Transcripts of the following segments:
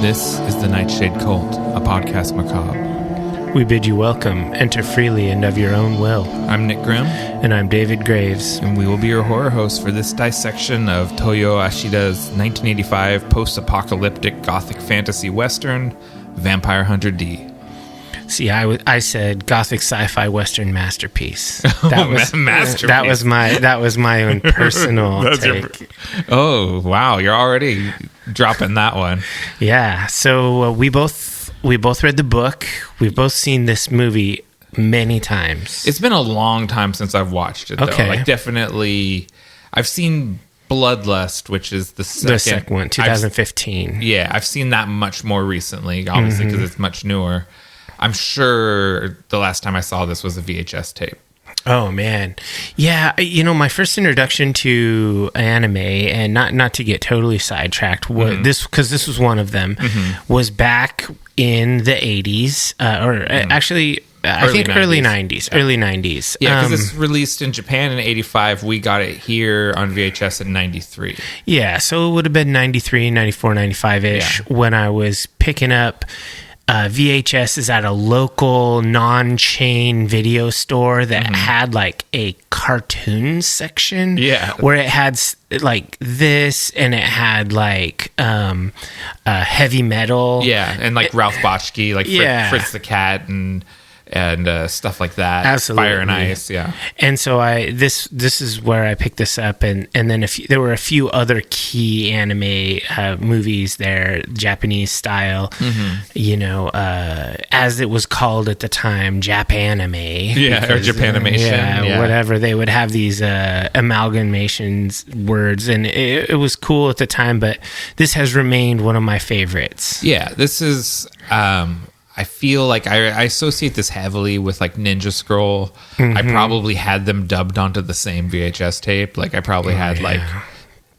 This is the Nightshade Cult, a podcast macabre. We bid you welcome. Enter freely and of your own will. I'm Nick Grimm. And I'm David Graves. And we will be your horror hosts for this dissection of Toyoo Ashida's 1985 post-apocalyptic gothic fantasy western, Vampire Hunter D. See, I said gothic sci-fi western masterpiece. That was masterpiece. That was my own personal take. Oh wow, you're already dropping that one. Yeah. So we both read the book. We've both seen this movie many times. It's been a long time since I've watched it. Though. Okay. Like definitely, I've seen Bloodlust, which is the second one, 2015. I've seen that much more recently, obviously because it's much newer. I'm sure the last time I saw this was a VHS tape. Oh man, yeah. My first introduction to anime, and not to get totally sidetracked, was this was one of them. Was back in the 80s, actually, I think 90s. early 90s. Yeah. Early 90s. Yeah, because it's released in Japan in 85. We got it here on VHS in 93. Yeah, so it would have been 93, 94, 95-ish when I was picking up VHS is at a local non-chain video store that had like a cartoons section. Yeah. Where it had like this and it had like heavy metal. Yeah, and like Ralph Botchke, like Fritz the Cat and stuff like that. Absolutely. Fire and Ice, yeah. And so this is where I picked this up, and then there were a few other key anime movies there, Japanese style, as it was called at the time, Japanime. Yeah, or Japanimation. Yeah, whatever. They would have these amalgamations words, and it was cool at the time, but this has remained one of my favorites. Yeah, this is... I feel like I associate this heavily with like Ninja Scroll. I probably had them dubbed onto the same VHS tape. Like I probably had like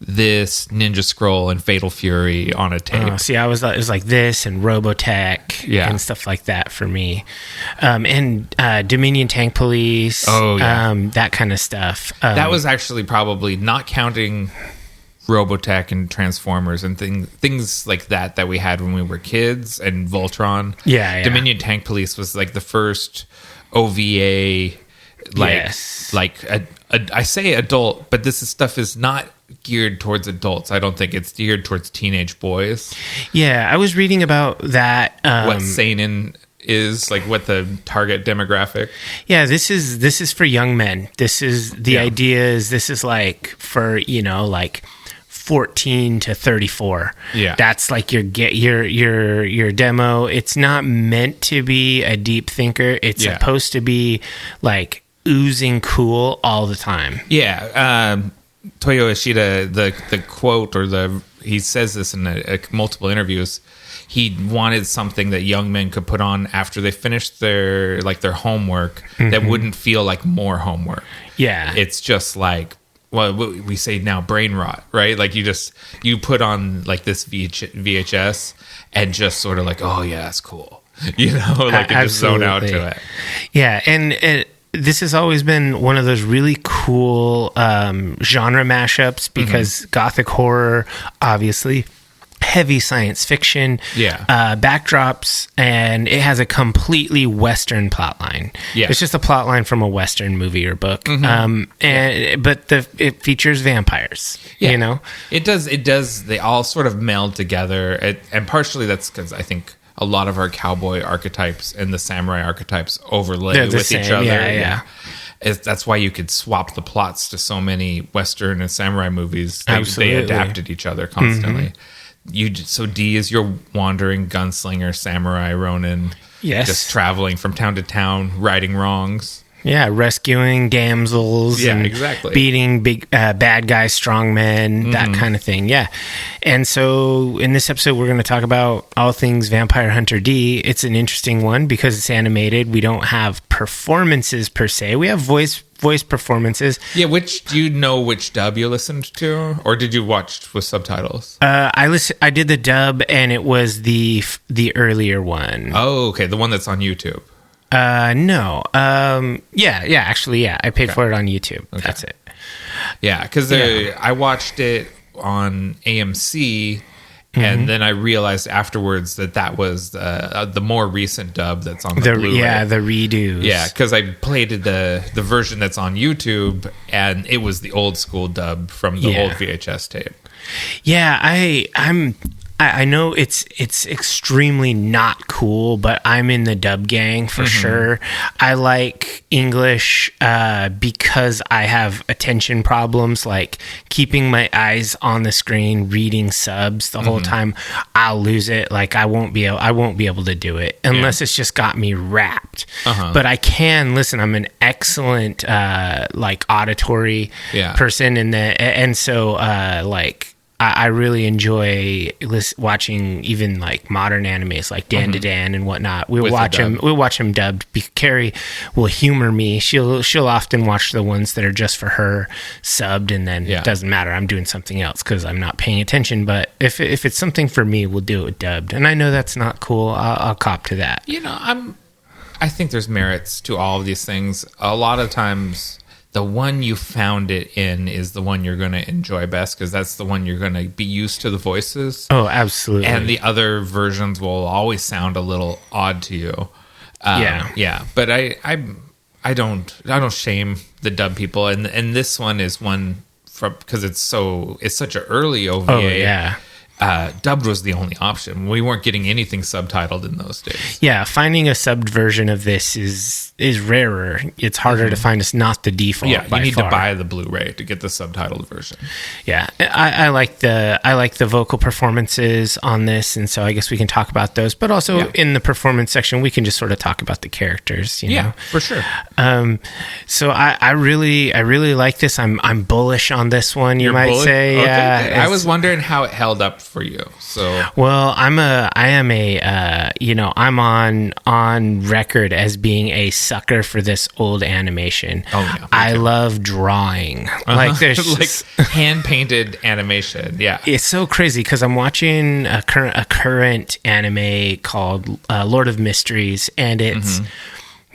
this, Ninja Scroll, and Fatal Fury on a tape. See, it was like this and Robotech and stuff like that for me. And Dominion Tank Police. Oh, yeah. That kind of stuff. That was actually probably not counting Robotech and Transformers and things like that we had when we were kids, and Voltron. Yeah. Dominion Tank Police was like the first OVA, I say adult, but this stuff is not geared towards adults. I don't think it's geared towards teenage boys. Yeah, I was reading about that. What seinen is, like what the target demographic. Yeah, this is for young men. This is the idea is this is like for, like 14 to 34. Yeah. That's like your demo. It's not meant to be a deep thinker. It's supposed to be like oozing cool all the time. Yeah. Toyoo Ashida, the quote, or he says this in multiple interviews. He wanted something that young men could put on after they finished their homework that wouldn't feel like more homework. Yeah. It's just like, well, we say now brain rot, right? Like you put on like this VHS and just sort of like, oh yeah, that's cool. Like you just zone out to it. Yeah. And this has always been one of those really cool genre mashups because gothic horror, obviously, heavy science fiction, backdrops, and it has a completely Western plotline. Yeah, it's just a plotline from a Western movie or book. But it features vampires. Yeah. It does. They all sort of meld together, and partially that's because I think a lot of our cowboy archetypes and the samurai archetypes overlay with each other. Yeah. That's why you could swap the plots to so many Western and samurai movies. They adapted each other constantly. So D is your wandering gunslinger, samurai Ronin, just traveling from town to town, righting wrongs. Yeah, rescuing damsels. Yeah, and exactly. Beating big bad guys, strong men, that kind of thing. Yeah. And so in this episode, we're going to talk about all things Vampire Hunter D. It's an interesting one because it's animated. We don't have performances per se. We have voice performances. Yeah, do you know which dub you listened to, or did you watch with subtitles? I did the dub, and it was the earlier one. Oh, okay, the one that's on YouTube. No. Actually, I paid for it on YouTube. Okay. That's it. Yeah, because I watched it on AMC, And then I realized afterwards that was the more recent dub that's on the Blu-ray. Yeah, the redos. Yeah, because I played the version that's on YouTube, and it was the old school dub from the old VHS tape. Yeah, I know it's extremely not cool, but I'm in the dub gang for sure. I like English because I have attention problems, like keeping my eyes on the screen, reading subs the whole time. I'll lose it. Like I won't be able to do it unless it's just got me wrapped. But I can listen. I'm an excellent like auditory person, and so like. I really enjoy watching even like modern animes like Dan to Dan and whatnot. We'll watch him dubbed. Carrie will humor me. She'll often watch the ones that are just for her subbed, and then it doesn't matter. I'm doing something else because I'm not paying attention. But if it's something for me, we'll do it dubbed. And I know that's not cool. I'll cop to that. I think there's merits to all of these things. A lot of times, the one you found it in is the one you're going to enjoy best because that's the one you're going to be used to the voices. Oh, absolutely. And the other versions will always sound a little odd to you. Yeah. But I don't shame the dub people, and this one is one from because it's such an early OVA. Oh yeah. Dubbed was the only option. We weren't getting anything subtitled in those days. Yeah, finding a subbed version of this is rarer. It's harder to find. It's not the default. Yeah, you need to buy the Blu-ray to get the subtitled version. Yeah, I like the vocal performances on this, and so I guess we can talk about those. But also in the performance section, we can just sort of talk about the characters. You know? For sure. So I really like this. I'm bullish on this one. You might say. Okay. Yeah, I was wondering how it held up for you. So well, I'm on record as being a sucker for this old animation. Oh yeah, I love drawing. Like there's just, like hand painted animation. Yeah, it's so crazy because I'm watching a current anime called Lord of Mysteries, and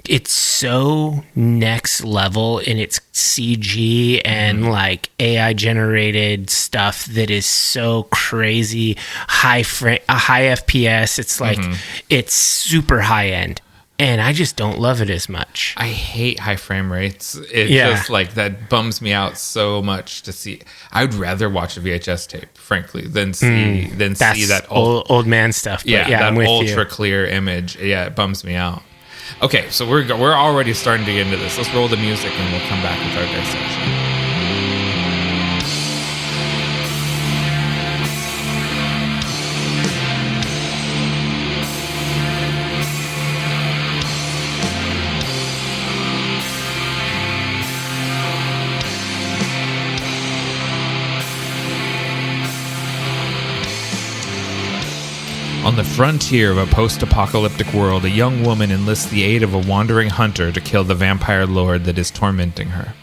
it's so next level in its CG and like AI generated stuff that is so crazy high FPS. It's like it's super high end, and I just don't love it as much. I hate high frame rates. It just like that bums me out so much to see. I'd rather watch a VHS tape, frankly, than see that old man stuff. But that I'm with ultra you. clear image. Yeah, it bums me out. Okay, so we're already starting to get into this. Let's roll the music and we'll come back with our dissection. On the frontier of a post-apocalyptic world, a young woman enlists the aid of a wandering hunter to kill the vampire lord that is tormenting her.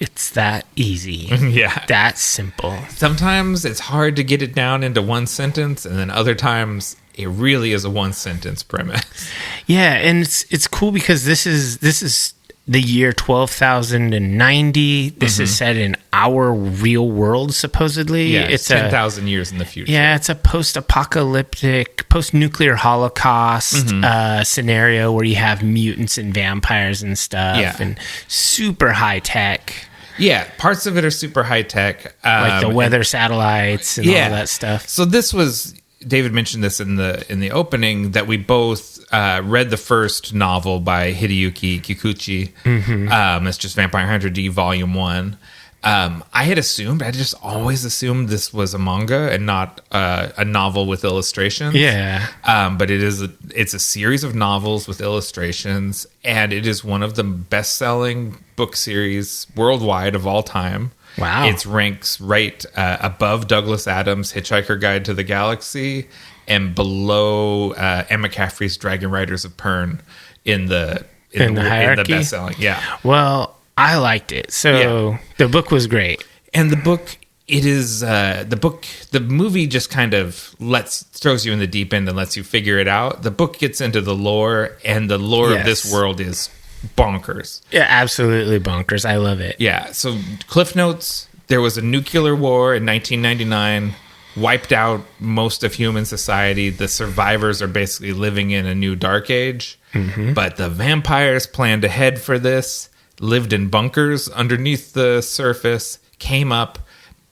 It's that easy. Yeah. That simple. Sometimes it's hard to get it down into one sentence, and then other times it really is a one-sentence premise. Yeah, and it's cool because this is the year 12,090. This is set in our real world, supposedly. Yeah, it's 10,000 years in the future. Yeah, it's a post-apocalyptic, post-nuclear Holocaust scenario where you have mutants and vampires and stuff, and super high-tech. Yeah, parts of it are super high-tech. Like the weather satellites and all that stuff. So this was... David mentioned this in the opening that we both read the first novel by Hideyuki Kikuchi. It's just Vampire Hunter D Volume 1. I just always assumed this was a manga and not a novel with illustrations. Yeah. But it's a series of novels with illustrations, and it is one of the best-selling book series worldwide of all time. Wow. It ranks right above Douglas Adams' Hitchhiker Guide to the Galaxy and below Emma Caffrey's Dragon Riders of Pern in the best-selling. Yeah. Well, I liked it. So the book was great. And the book, the movie just kind of throws you in the deep end and lets you figure it out. The book gets into the lore, and the lore of this world is bonkers. Yeah, absolutely bonkers. I love it. Yeah. So Cliff Notes, there was a nuclear war in 1999. wiped out most of human society. The survivors are basically living in a new dark age. But the vampires planned ahead for this, lived in bunkers underneath the surface, came up,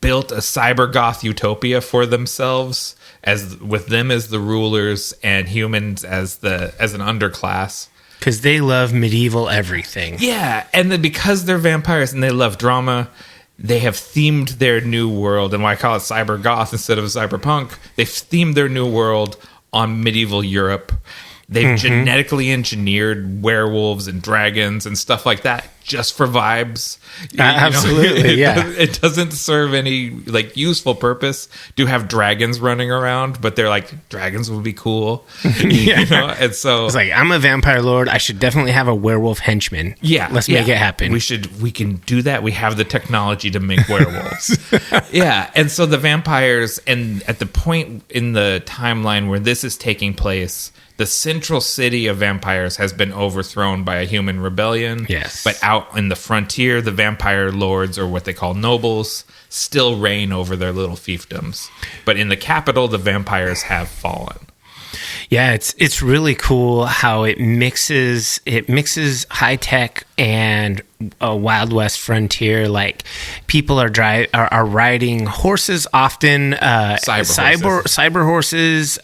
built a cyber goth utopia for themselves, as with them as the rulers and humans as an underclass. Because they love medieval everything. Yeah, and then because they're vampires and they love drama, they have themed their new world, and why I call it cyber goth instead of cyberpunk, they've themed their new world on medieval Europe. They've genetically engineered werewolves and dragons and stuff like that just for vibes. Absolutely, yeah. It doesn't serve any like useful purpose to have dragons running around, but they're like, dragons would be cool. Yeah. And so it's like, I'm a vampire lord. I should definitely have a werewolf henchman. Yeah. Let's make it happen. We can do that. We have the technology to make werewolves. Yeah. And so the vampires, and at the point in the timeline where this is taking place, the central city of vampires has been overthrown by a human rebellion. Yes. But out in the frontier, the vampire lords, or what they call nobles, still reign over their little fiefdoms. But in the capital, the vampires have fallen. Yeah, it's really cool how it mixes high tech and a Wild West frontier. Like, people are riding horses often, cyber horses.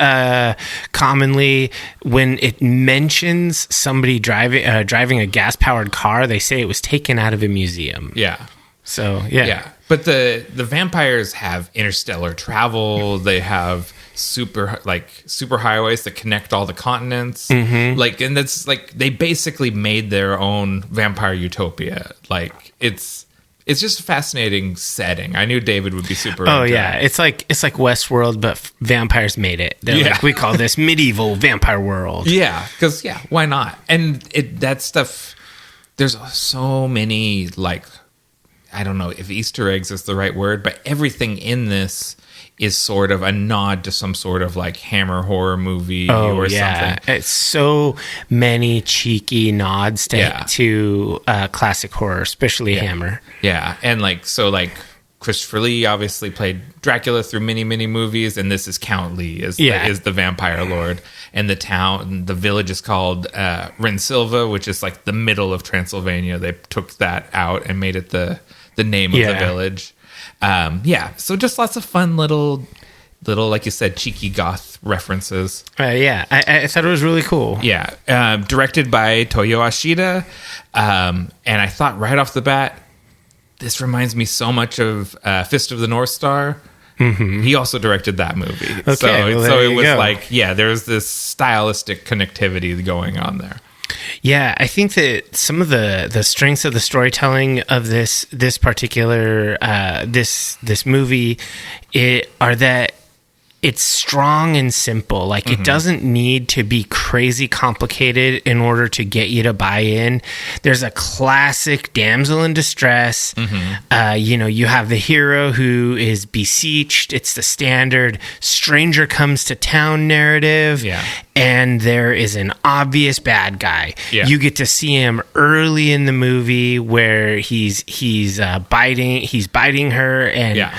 Commonly, when it mentions somebody driving a gas powered car, they say it was taken out of a museum. Yeah. So yeah. But the vampires have interstellar travel. They have super highways that connect all the continents. Like, and that's like, they basically made their own vampire utopia. Like, it's just a fascinating setting. I knew David would be super. Oh yeah, it's like Westworld, but vampires made it. They're like, we call this medieval vampire world. Yeah, because why not? And that stuff. There's so many, like, I don't know if Easter eggs is the right word, but everything in this is sort of a nod to some sort of like Hammer horror movie or something. It's so many cheeky nods to classic horror, especially Hammer. Yeah, and like Christopher Lee obviously played Dracula through many, many movies, and this is Count Lee is the vampire lord. And the village is called Rensilva, which is like the middle of Transylvania. They took that out and made it the name of the village. So just lots of fun little, like you said, cheeky goth references. I thought it was really cool. Directed by Toyoo Ashida, and I thought right off the bat, this reminds me so much of Fist of the North Star. He also directed that movie. Okay, so it was like, there's this stylistic connectivity going on there. Yeah, I think that some of the strengths of the storytelling of this particular this movie are that it's strong and simple. Like, it doesn't need to be crazy complicated in order to get you to buy in. There's a classic damsel in distress. You have the hero who is beseeched. It's the standard stranger comes to town narrative. And there is an obvious bad guy. You get to see him early in the movie where he's biting her, and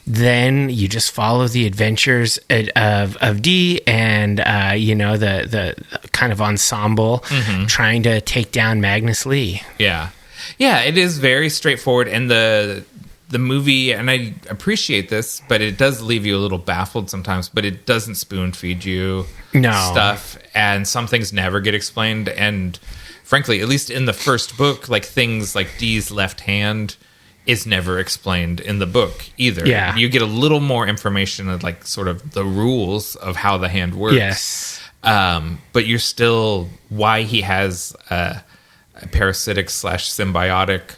then you just follow the adventures of Dee and the kind of ensemble trying to take down Magnus Lee. It is very straightforward, and the movie, and I appreciate this, but it does leave you a little baffled sometimes, but it doesn't spoon feed you stuff, and some things never get explained. And frankly, at least in the first book, like things like Dee's left hand is never explained in the book either. You get a little more information of like sort of the rules of how the hand works. But you're still, why he has a parasitic / symbiotic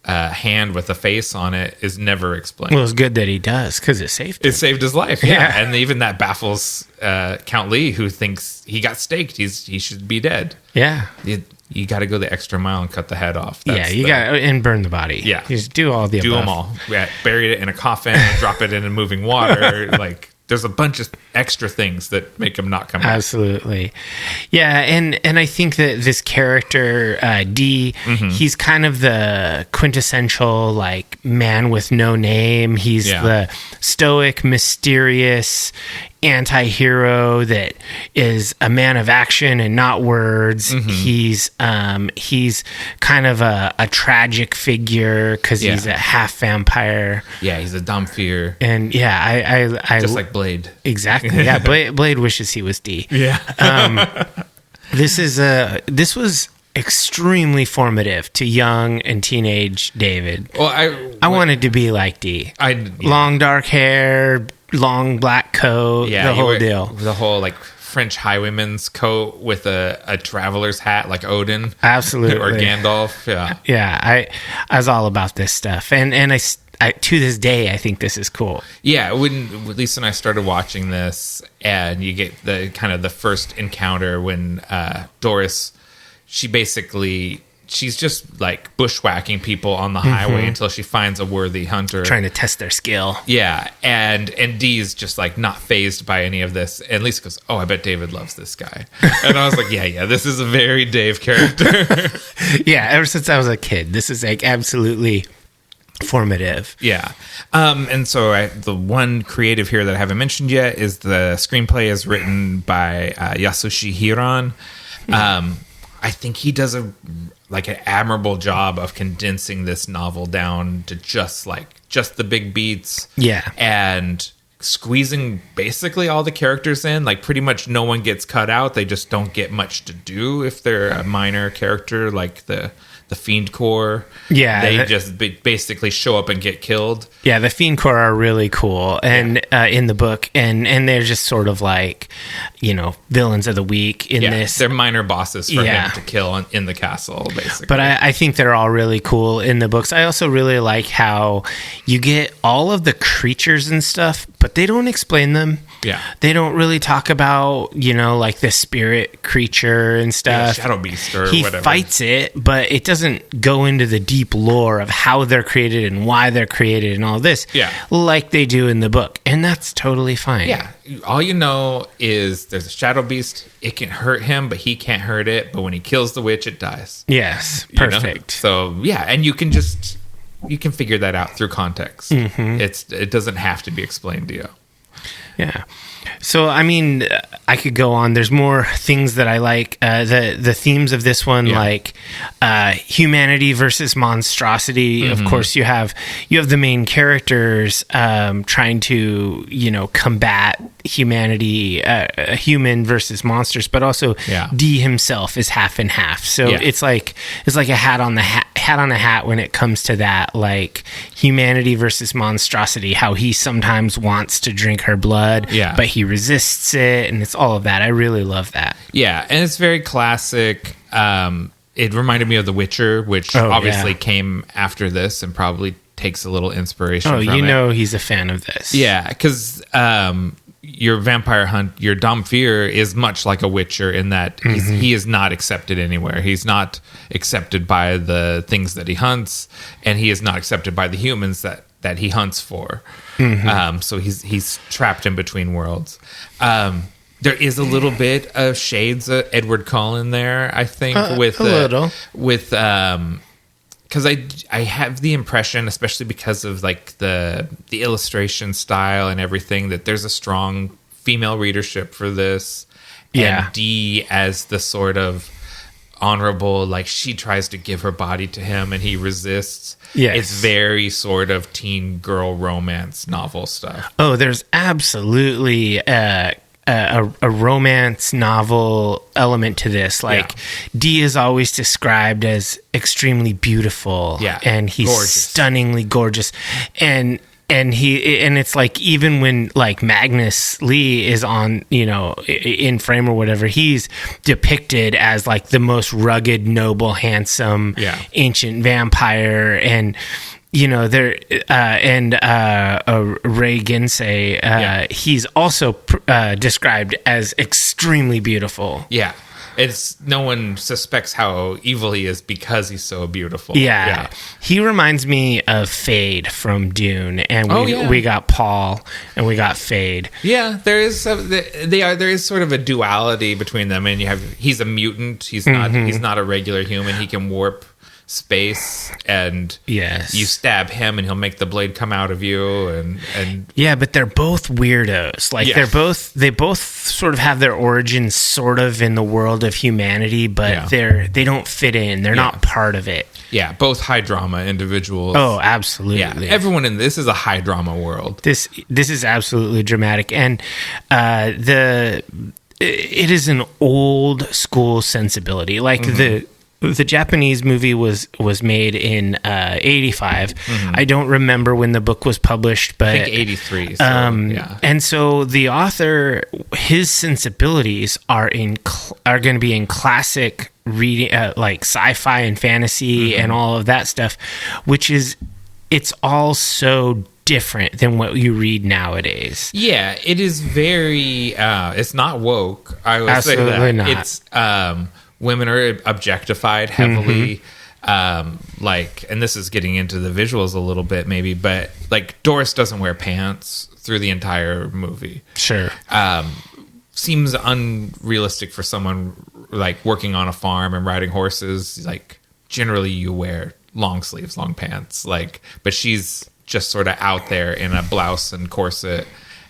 hand with a face on it is never explained. Well, it's good that he does, because it saved him. It saved his life, and even that baffles Count Lee, who thinks he got staked. He should be dead. You got to go the extra mile and cut the head off. You got and burn the body. You just do all the above. Do them all. Bury it in a coffin, drop it in moving water. Like, there's a bunch of extra things that make him not come back. Absolutely. Yeah, and I think that this character, D, he's kind of the quintessential, like, man with no name. He's the stoic, mysterious anti-hero that is a man of action and not words. He's kind of a tragic figure because he's a half vampire. Yeah, he's a Domfir. And I just like Blade. Exactly. Yeah, Blade wishes he was D. Yeah. This was extremely formative to young and teenage David. Well, I wanted to be like D. Long dark hair, long black coat, the whole deal. The whole like French highwayman's coat with a traveler's hat like Odin. Absolutely. Or Gandalf. Yeah. Yeah, I was all about this stuff. And I to this day, I think this is cool. Yeah, when Lisa and I started watching this, and you get the kind of the first encounter when Doris, she's just like bushwhacking people on the highway until she finds a worthy hunter, trying to test their skill. Yeah, and Dee's just like not fazed by any of this. And Lisa goes, "Oh, I bet David loves this guy." And I was like, "Yeah, this is a very Dave character." Yeah, ever since I was a kid, this is like absolutely formative. Yeah. And so the one creative here that I haven't mentioned yet is the screenplay is written by Yasushi Hiron. I think he does an admirable job of condensing this novel down to just the big beats. Yeah. And squeezing basically all the characters in. Like pretty much no one gets cut out. They just don't get much to do if they're a minor character like the Fiend Corps. Yeah. They just basically show up and get killed. Yeah, the Fiend Corps are really cool and in the book. And they're just sort of like, villains of the week in this. They're minor bosses for him to kill in the castle, basically. But I think they're all really cool in the books. I also really like how you get all of the creatures and stuff, but they don't explain them. Yeah. They don't really talk about, like the spirit creature and stuff. Shadow Beast or whatever. He fights it, but it doesn't go into the deep lore of how they're created and why they're created and all this. Yeah. Like they do in the book. And that's totally fine. Yeah. All you know is there's a Shadow Beast. It can hurt him, but he can't hurt it. But when he kills the witch, it dies. Yes. Perfect. So, yeah. And you can figure that out through context. It doesn't have to be explained to you. Yeah. So, I mean, I could go on. There's more things that I like. The themes of this one, like humanity versus monstrosity. Of course, you have the main characters trying to, combat humanity, human versus monsters, but also D himself is half and half. So it's like a hat on the hat when it comes to that, like humanity versus monstrosity. How he sometimes wants to drink her blood, but he resists it, and it's all of that. I really love that. Yeah, and it's very classic. It reminded me of The Witcher, which obviously came after this and probably takes a little inspiration from it. He's a fan of this. Yeah, because your vampire hunt, your Domfir is much like a Witcher in that he is not accepted anywhere. He's not accepted by the things that he hunts, and he is not accepted by the humans that he hunts for. So he's trapped in between worlds. There is a little bit of shades of Edward Cullen there, I think, because I have the impression, especially because of like the illustration style and everything, that there's a strong female readership for this. And Dee as the sort of honorable, like she tries to give her body to him and he resists. Yes. It's very sort of teen girl romance novel stuff. Oh, there's absolutely a romance novel element to this. Like Dee is always described as extremely beautiful, and he's stunningly gorgeous, and it's like even when like Magnus Lee is on in frame or whatever, he's depicted as like the most rugged, noble, handsome, ancient vampire, and there Ray Ginsey, he's also described as extremely beautiful. Yeah. it's no one suspects how evil he is because he's so beautiful. Yeah. He reminds me of Fade from Dune, and we got Paul and we got Fade. Yeah, there is there is sort of a duality between them, and he's a mutant. He's not a regular human. He can warp space, and you stab him and he'll make the blade come out of you, and yeah, but they're both weirdos. Like they both sort of have their origins sort of in the world of humanity, but they don't fit in. They're not part of it. Yeah, both high drama individuals. Oh, absolutely. Yeah, everyone in this is a high drama world. This is absolutely dramatic, and it is an old school sensibility. Like the Japanese movie was made in 85. I don't remember when the book was published, but I think 83. So, and so the author, his sensibilities are going to be in classic reading, like sci-fi and fantasy and all of that stuff, it's all so different than what you read nowadays. Yeah, it is very. It's not woke. I would Absolutely say that not. It's. Women are objectified heavily, and this is getting into the visuals a little bit, maybe, but like Doris doesn't wear pants through the entire movie. Sure. Seems unrealistic for someone like working on a farm and riding horses. Like generally, you wear long sleeves, long pants. Like, but she's just sort of out there in a blouse and corset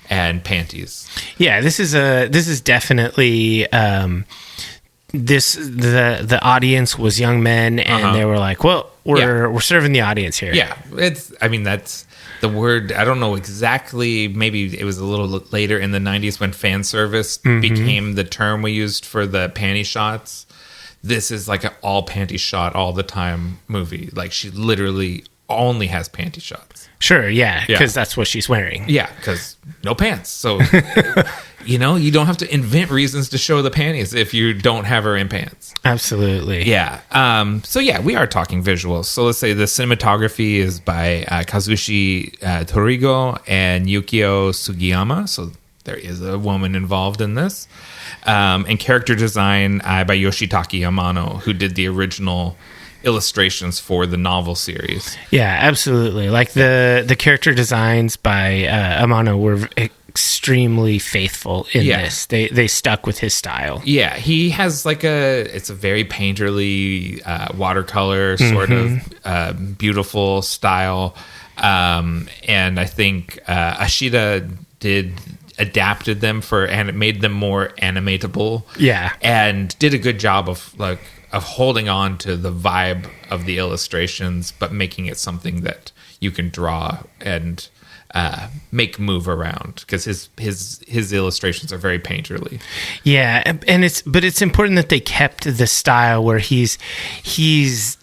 and panties. Yeah, this is definitely. The audience was young men, and they were like, well, we're serving the audience here. Yeah, that's the word. I don't know exactly. Maybe it was a little later in the 90s when fan service became the term we used for the panty shots. This is like an all panty shot all the time movie. Like she literally only has panty shots. Sure, yeah, because that's what she's wearing. Yeah, because no pants. So, you don't have to invent reasons to show the panties if you don't have her in pants. Absolutely. Yeah. We are talking visuals. So let's say the cinematography is by Kazushi Torigo and Yukio Sugiyama. So there is a woman involved in this. And character design by Yoshitaka Amano, who did the original illustrations for the novel series. Yeah, absolutely. Like the character designs by Amano were extremely faithful in this. They stuck with his style. Yeah, he has it's a very painterly watercolor sort of beautiful style. And I think Ashida adapted them and made them more animatable. Yeah. And did a good job of holding on to the vibe of the illustrations, but making it something that you can draw and make move around, because his illustrations are very painterly. Yeah, and it's important that they kept the style where he's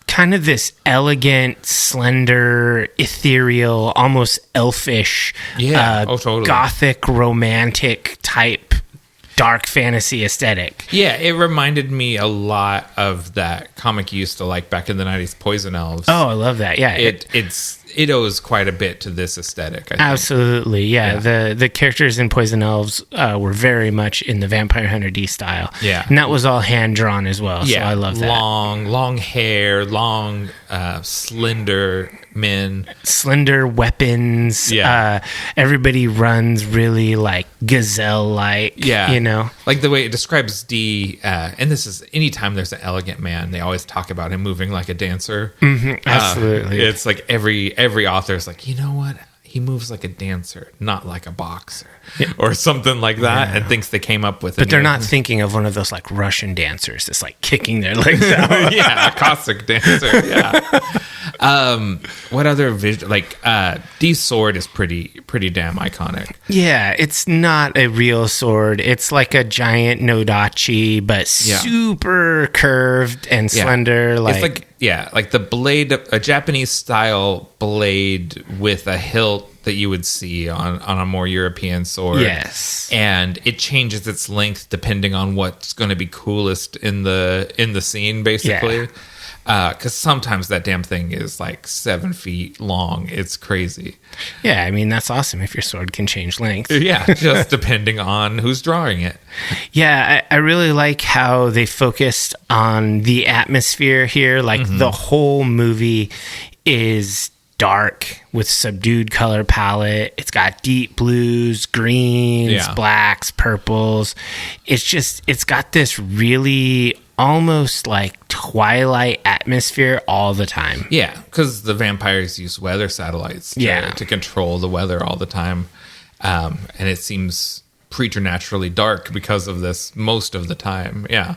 kind of this elegant, slender, ethereal, almost elfish, totally. Gothic, romantic type dark fantasy aesthetic. Yeah, it reminded me a lot of that comic you used to like back in the 90s, Poison Elves. Oh, I love that. Yeah. It owes quite a bit to this aesthetic, I think. Absolutely, yeah. The characters in Poison Elves were very much in the Vampire Hunter D style. Yeah. And that was all hand-drawn as well, so I love that. Long hair, slender men. Slender weapons. Yeah. Everybody runs really, gazelle-like, Like the way it describes D, and this is, anytime there's an elegant man, they always talk about him moving like a dancer. Mm-hmm, absolutely. It's like every author is like, you know what? He moves like a dancer, not like a boxer, or something like that, and thinks they came up with it. But they're not thinking of one of those Russian dancers that's kicking their legs out. Yeah, a Cossack dancer. Yeah. What other visual? Dee's sword is pretty damn iconic. Yeah, it's not a real sword. It's like a giant nodachi, but super curved and slender. It's like the blade, a Japanese style blade with a hilt that you would see on a more European sword. Yes. And it changes its length depending on what's going to be coolest in the scene, basically. Because sometimes that damn thing is like 7 feet long. It's crazy. Yeah, I mean, that's awesome if your sword can change length. Yeah, just depending on who's drawing it. Yeah, I really like how they focused on the atmosphere here. Like, the whole movie is dark with subdued color palette. It's got deep blues, greens, blacks, purples. It's got this really almost like Twilight atmosphere all the time. Yeah, because the vampires use weather satellites to control the weather all the time. And it seems preternaturally dark because of this most of the time. Yeah.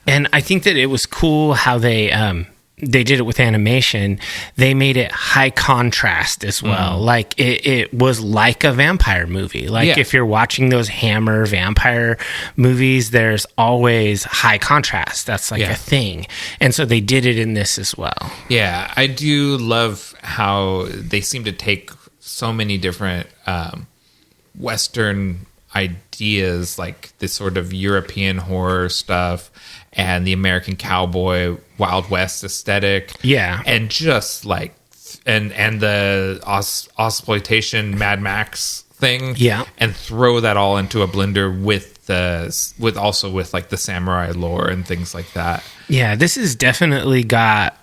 And I think that it was cool how they did it with animation. They made it high contrast as well. Like it was like a vampire movie. Like if you're watching those Hammer vampire movies, there's always high contrast. That's like a thing. And so they did it in this as well. Yeah, I do love how they seem to take so many different Western ideas, like this sort of European horror stuff and the American cowboy Wild West aesthetic. Yeah. And just like, and the exploitation Mad Max thing. Yeah. And throw that all into a blender with like the samurai lore and things like that. Yeah. This has definitely got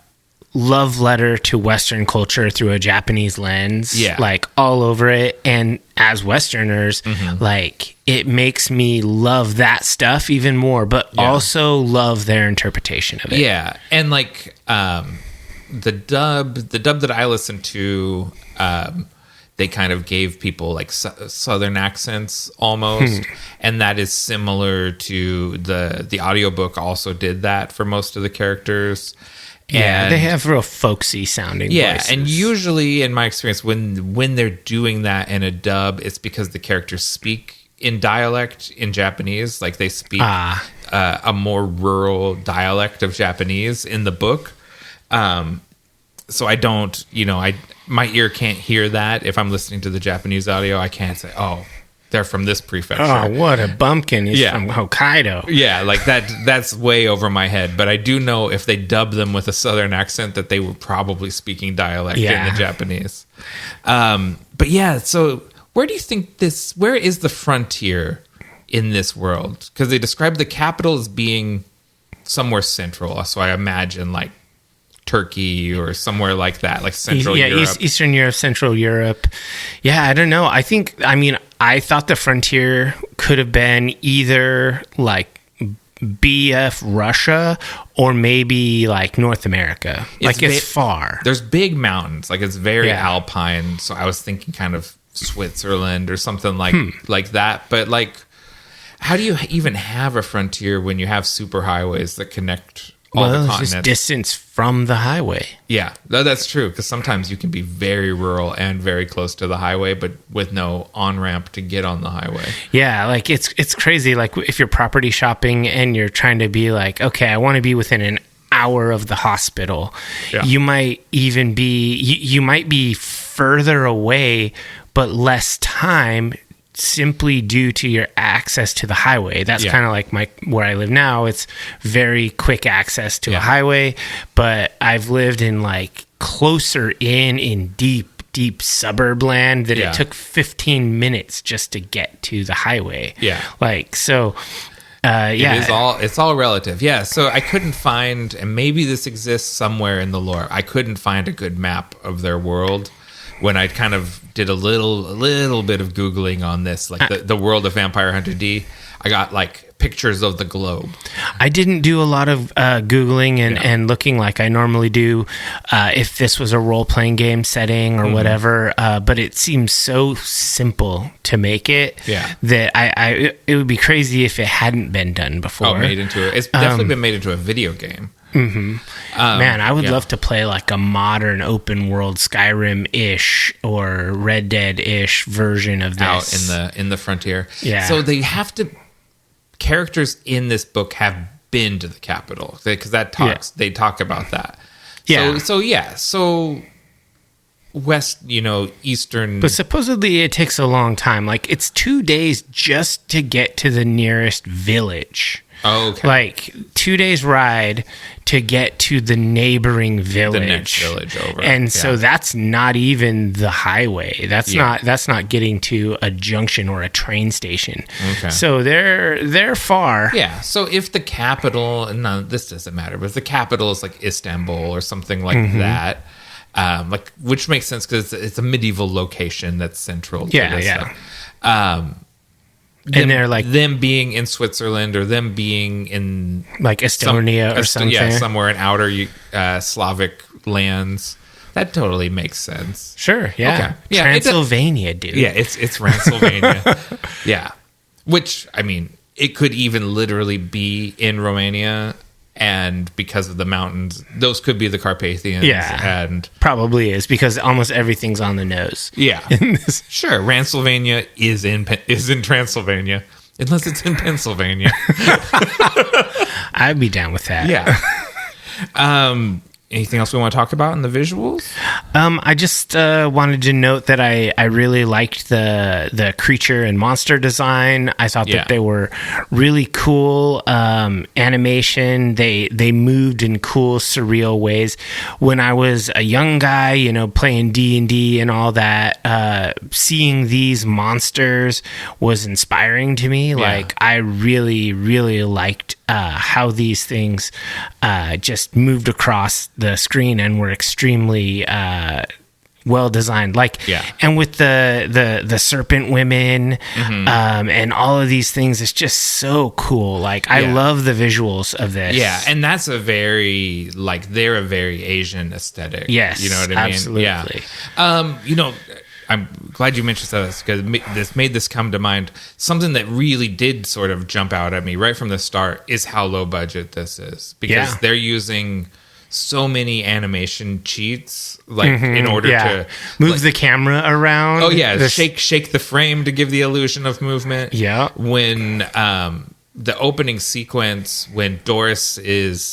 love letter to Western culture through a Japanese lens, like all over it. And as Westerners, like it makes me love that stuff even more, but also love their interpretation of it. Yeah. And like the dub that I listened to, they kind of gave people like Southern accents almost. And that is similar to the audiobook also did that for most of the characters. Yeah, they have real folksy sounding voices. And usually in my experience, when they're doing that in a dub, it's because the characters speak in dialect in Japanese. Like they speak a more rural dialect of Japanese in the book. So I don't, my ear can't hear that. If I'm listening to the Japanese audio, I can't say, oh, they're from this prefecture. Oh, what a bumpkin. He's from Hokkaido. Yeah, like that's way over my head. But I do know if they dub them with a Southern accent that they were probably speaking dialect in the Japanese. But yeah, so where is the frontier in this world? Because they describe the capital as being somewhere central. So I imagine like Turkey or somewhere like that, like Central Europe. Eastern Europe, Central Europe. Yeah, I don't know. I thought the frontier could have been either like BF Russia or maybe like North America. It's far. There's big mountains. Like it's very alpine. So I was thinking kind of Switzerland or something like that. But like, how do you even have a frontier when you have superhighways that connect all the continents? Just distance from the highway. Yeah, that's true. Because sometimes you can be very rural and very close to the highway, but with no on-ramp to get on the highway. Yeah, like it's crazy. Like if you're property shopping and you're trying to be like, okay, I want to be within an hour of the hospital. Yeah. You might even be, you might be further away, but less time simply due to your access to the highway. That's kind of like where I live now. It's very quick access to a highway, but I've lived in like closer in deep suburb land that it took 15 minutes just to get to the highway. Yeah. Like, so it's all relative. Yeah. So I couldn't find, and maybe this exists somewhere in the lore, I couldn't find a good map of their world. When I kind of did a little bit of Googling on this, like the world of Vampire Hunter D, I got like pictures of the globe. I didn't do a lot of Googling and looking like I normally do if this was a role-playing game setting or whatever, but it seems so simple to make it that it would be crazy if it hadn't been done before. It's definitely been made into a video game. Mm-hmm. Man, I would love to play like a modern open world Skyrim-ish or Red Dead-ish version of this out in the frontier. Yeah. So characters in this book have been to the capital because they talk about that. Yeah. So west, eastern. But supposedly it takes a long time. Like, it's 2 days just to get to the nearest village. Oh, okay. Like 2 days ride to get to the neighboring village. The next village over. And so that's not even the highway. That's not getting to a junction or a train station. Okay. So they're far. Yeah. So if the capital, no, this doesn't matter, but if the capital is like Istanbul or something like that, which makes sense because it's a medieval location that's central to this stuff. And they're like them being in Switzerland or them being in like Estonia or something. Yeah, somewhere in outer Slavic lands. That totally makes sense. Sure, yeah. Okay. Yeah, Transylvania, dude. Yeah, it's Transylvania. Yeah. Which, I mean, it could even literally be in Romania, and because of the mountains, those could be the Carpathians. Yeah, and probably is, because almost everything's on the nose. Yeah, sure. Transylvania is in Transylvania, unless it's in Pennsylvania. I'd be down with that. Yeah. Anything else we want to talk about in the visuals? I just wanted to note that I really liked the creature and monster design. I thought that they were really cool. Animation. They moved in cool, surreal ways. When I was a young guy, playing D&D and all that, seeing these monsters was inspiring to me. Yeah. Like, I really, really liked how these things just moved across the screen and were extremely well designed. And with the serpent women and all of these things, it's just so cool. Like, I love the visuals of this. Yeah, and that's they're a very Asian aesthetic. Yes, you know what I mean? Absolutely. Yeah. I'm glad you mentioned this, because this made this come to mind. Something that really did sort of jump out at me right from the start is how low budget this is, because they're using so many animation cheats, in order to move the camera around. Oh yeah, shake the frame to give the illusion of movement. Yeah, when the opening sequence, when Doris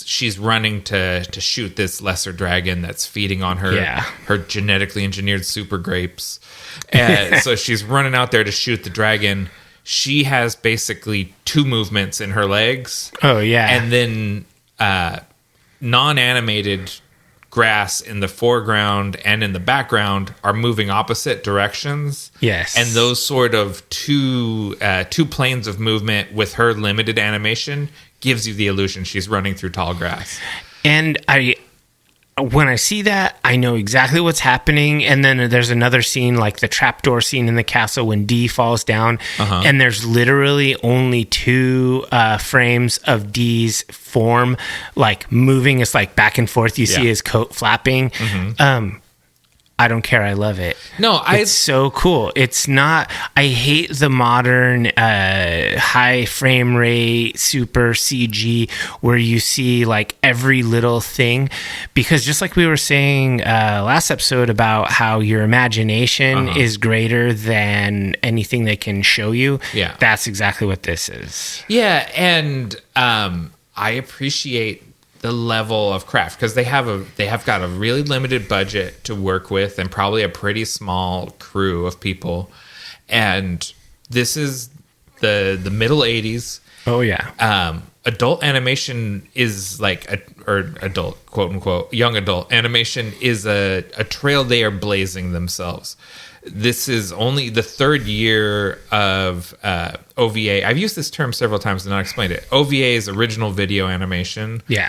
she's running to shoot this lesser dragon that's feeding on her genetically engineered super grapes. And so she's running out there to shoot the dragon. She has basically two movements in her legs. Oh yeah. And then non-animated grass in the foreground and in the background are moving opposite directions. Yes. And those sort of two planes of movement with her limited animation gives you the illusion she's running through tall grass. And when I see that, I know exactly what's happening. And then there's another scene, like the trapdoor scene in the castle when Dee falls down. And there's literally only two frames of Dee's form, moving. It's back and forth. You see his coat flapping. I don't care. I love it. No, it's so cool. It's not. I hate the modern high frame rate super CG where you see every little thing, because just like we were saying last episode about how your imagination is greater than anything they can show you. Yeah, that's exactly what this is. Yeah, and I appreciate the level of craft, because they have got a really limited budget to work with and probably a pretty small crew of people, and this is the middle 80s. Oh yeah. Adult animation is or adult, quote unquote, young adult animation is a trail they are blazing themselves. This is only the third year of OVA. I've used this term several times and not explained it. OVA is original video animation. Yeah.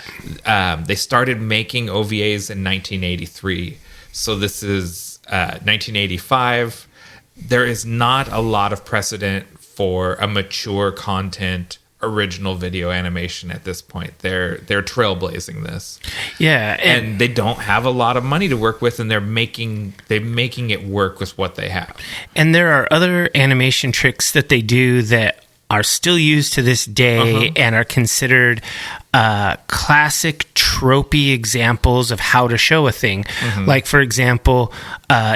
They started making OVAs in 1983. So this is 1985. There is not a lot of precedent for a mature content original video animation at this point. They're trailblazing this. Yeah, and they don't have a lot of money to work with, and they're making it work with what they have. And there are other animation tricks that they do that are still used to this day and are considered classic tropey examples of how to show a thing. Like, for example,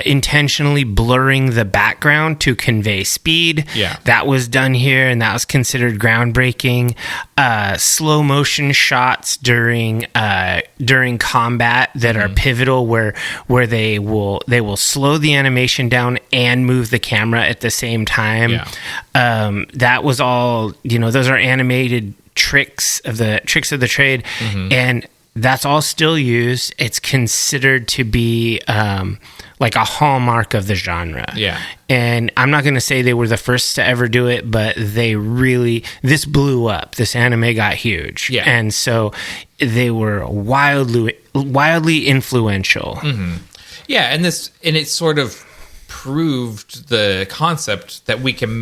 intentionally blurring the background to convey speed. Yeah. That was done here, and that was considered groundbreaking. Slow motion shots during combat that are pivotal, where they will slow the animation down and move the camera at the same time. Yeah. That was all, those are animated tricks of the trade, and that's all still used. It's considered to be like a hallmark of the genre. Yeah. And I'm not going to say they were the first to ever do it, but this blew up. This anime got huge. Yeah. And so they were wildly influential. Yeah, and it sort of proved the concept that we can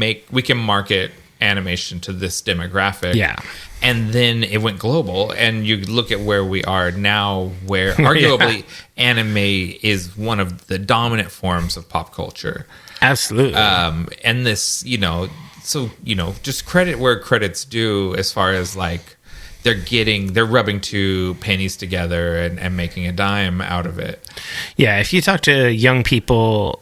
market animation to this demographic. Yeah. And then it went global, and you look at where we are now, where arguably anime is one of the dominant forms of pop culture. Absolutely. And this, just credit where credit's due, as far as like they're rubbing two pennies together and making a dime out of it. Yeah, if you talk to young people,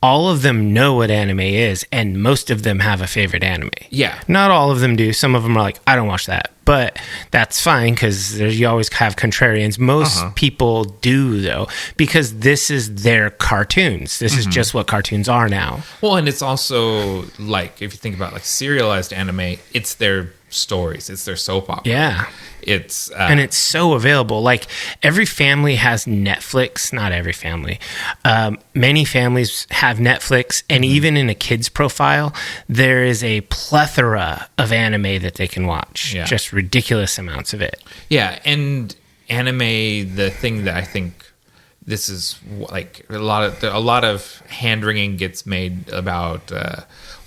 all of them know what anime is, and most of them have a favorite anime. Yeah. Not all of them do. Some of them are like, I don't watch that. But that's fine, because you always have contrarians. Most people do, though, because this is their cartoons. This is just what cartoons are now. Well, and it's also, like, if you think about, like, serialized anime, it's their stories. It's their soap opera. Yeah. It's and it's so available. Like, every family has Netflix. Not every family. Many families have Netflix, and even in a kid's profile, there is a plethora of anime that they can watch. Yeah. Just ridiculous amounts of it. Yeah, and anime, the thing that I think this is like a lot of hand-wringing gets made about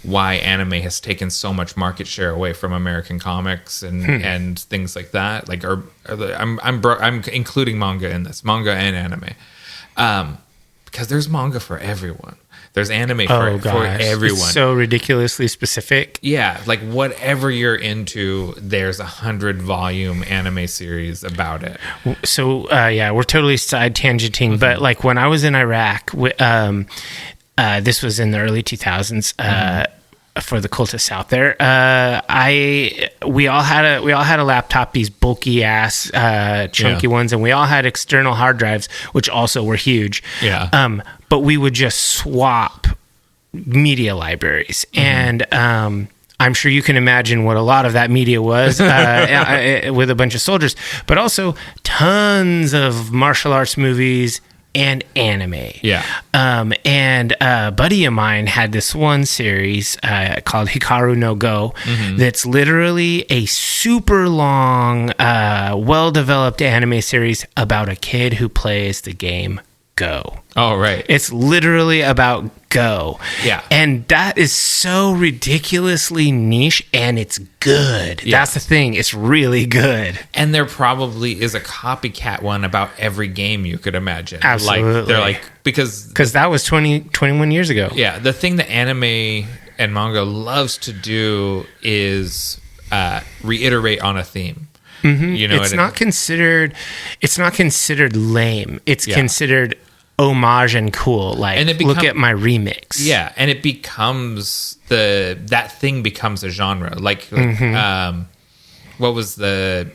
why anime has taken so much market share away from American comics and things like that. Like, I'm including manga in this, manga and anime, because there's manga for everyone. There's anime for everyone. It's so ridiculously specific. Yeah, like whatever you're into, there's 100-volume anime series about it. So we're totally side tangenting, but like when I was in Iraq, this was in the early 2000s. For the cultists out there, we all had a laptop, these bulky ass chunky ones, and we all had external hard drives, which also were huge. Yeah. But we would just swap media libraries, and I'm sure you can imagine what a lot of that media was with a bunch of soldiers, but also tons of martial arts movies and anime. Yeah. And a buddy of mine had this one series called Hikaru no Go that's literally a super long, well-developed anime series about a kid who plays the game Go. Oh, right. It's literally about Go. Yeah. And that is so ridiculously niche, and it's good. Yeah. That's the thing. It's really good. And there probably is a copycat one about every game you could imagine. Absolutely. Like, they're like, because that was 21 years ago. Yeah. The thing that anime and manga loves to do is reiterate on a theme. It's not considered lame. It's considered homage and cool. Like, and look at my remix. Yeah, and it becomes that thing becomes a genre. Like, what was the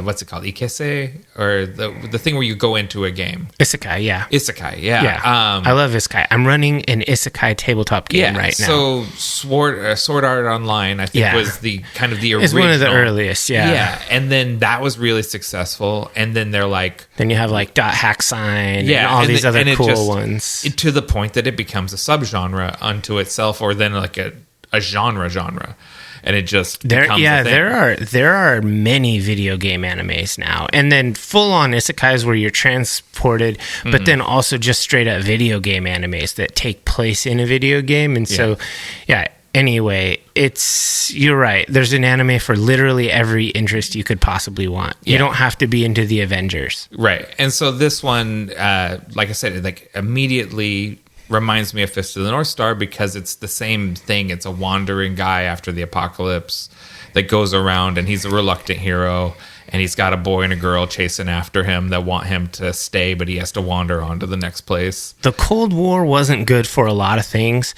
what's it called? Ikese, or the thing where you go into a game? Isekai, yeah. Isekai, yeah. I love Isekai. I'm running an Isekai tabletop game right now. So Sword Art Online, I think, was the kind of the original. It's one of the earliest, Yeah, and then that was really successful. And then they're like, then you have like Dot Hack Sign, and all these other cool ones, to the point that it becomes a subgenre unto itself, or then like a genre. And it just becomes a thing. There are many video game animes now, and then full on isekais where you're transported, but then also just straight up video game animes that take place in a video game. And so, anyway, you're right. There's an anime for literally every interest you could possibly want. You don't have to be into the Avengers, right? And so this one, like I said, like immediately reminds me of Fist of the North Star because it's the same thing. It's a wandering guy after the apocalypse that goes around, and he's a reluctant hero, and he's got a boy and a girl chasing after him that want him to stay, but he has to wander on to the next place. The Cold War wasn't good for a lot of things,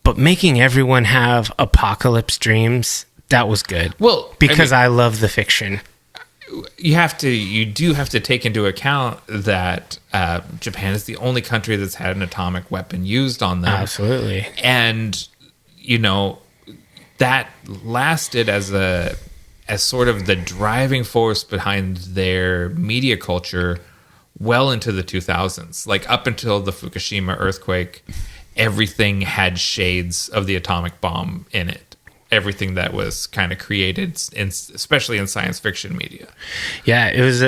but making everyone have apocalypse dreams, that was good. Well, because I love the fiction. You do have to take into account that Japan is the only country that's had an atomic weapon used on them. Absolutely. And, that lasted as sort of the driving force behind their media culture well into the 2000s. Like up until the Fukushima earthquake, everything had shades of the atomic bomb in it. Everything that was kind of created, especially in science fiction media. Yeah, it was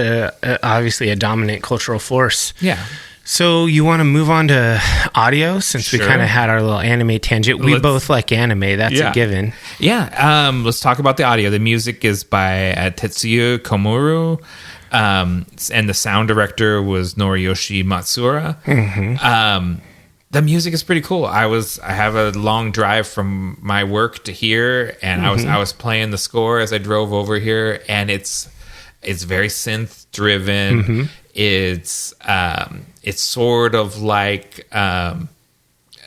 obviously a dominant cultural force. Yeah. So you want to move on to audio since we kind of had our little anime tangent. We both like anime. That's a given. Yeah. Let's talk about the audio. The music is by Tetsuya Komuro. And the sound director was Noriyoshi Matsuura. Mm-hmm. The music is pretty cool. I have a long drive from my work to here, and I was playing the score as I drove over here, and it's very synth driven. Mm-hmm. It's sort of like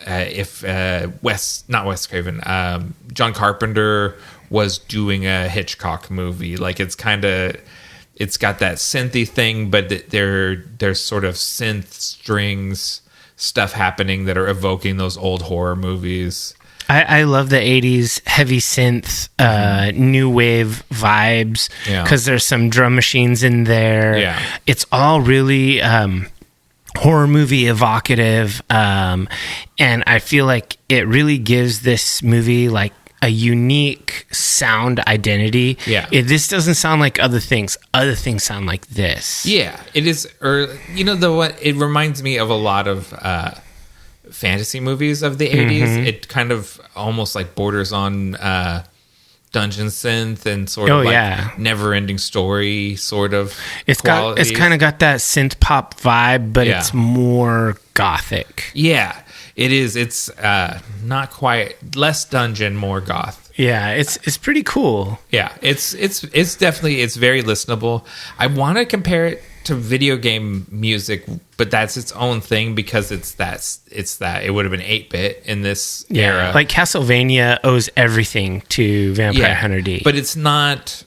if not Wes Craven, John Carpenter was doing a Hitchcock movie. Like it's got that synthy thing, but there's sort of synth strings stuff happening that are evoking those old horror movies. I love the 80s heavy synth, new wave vibes because there's some drum machines in there. Yeah. It's all really horror movie evocative. And I feel like it really gives this movie like a unique sound identity. Yeah. This doesn't sound like other things. Other things sound like this. Yeah, it is. It reminds me of a lot of fantasy movies of the 80s. Mm-hmm. It kind of almost like borders on dungeon synth and sort of never-ending story sort of. It's kind of got that synth pop vibe, but it's more gothic. Yeah. It is. It's not quite less dungeon, more goth. Yeah, it's pretty cool. Yeah, it's definitely very listenable. I want to compare it to video game music, but that's its own thing because it's that it would have been 8-bit in this era. Like Castlevania owes everything to Vampire Hunter D. But it's not.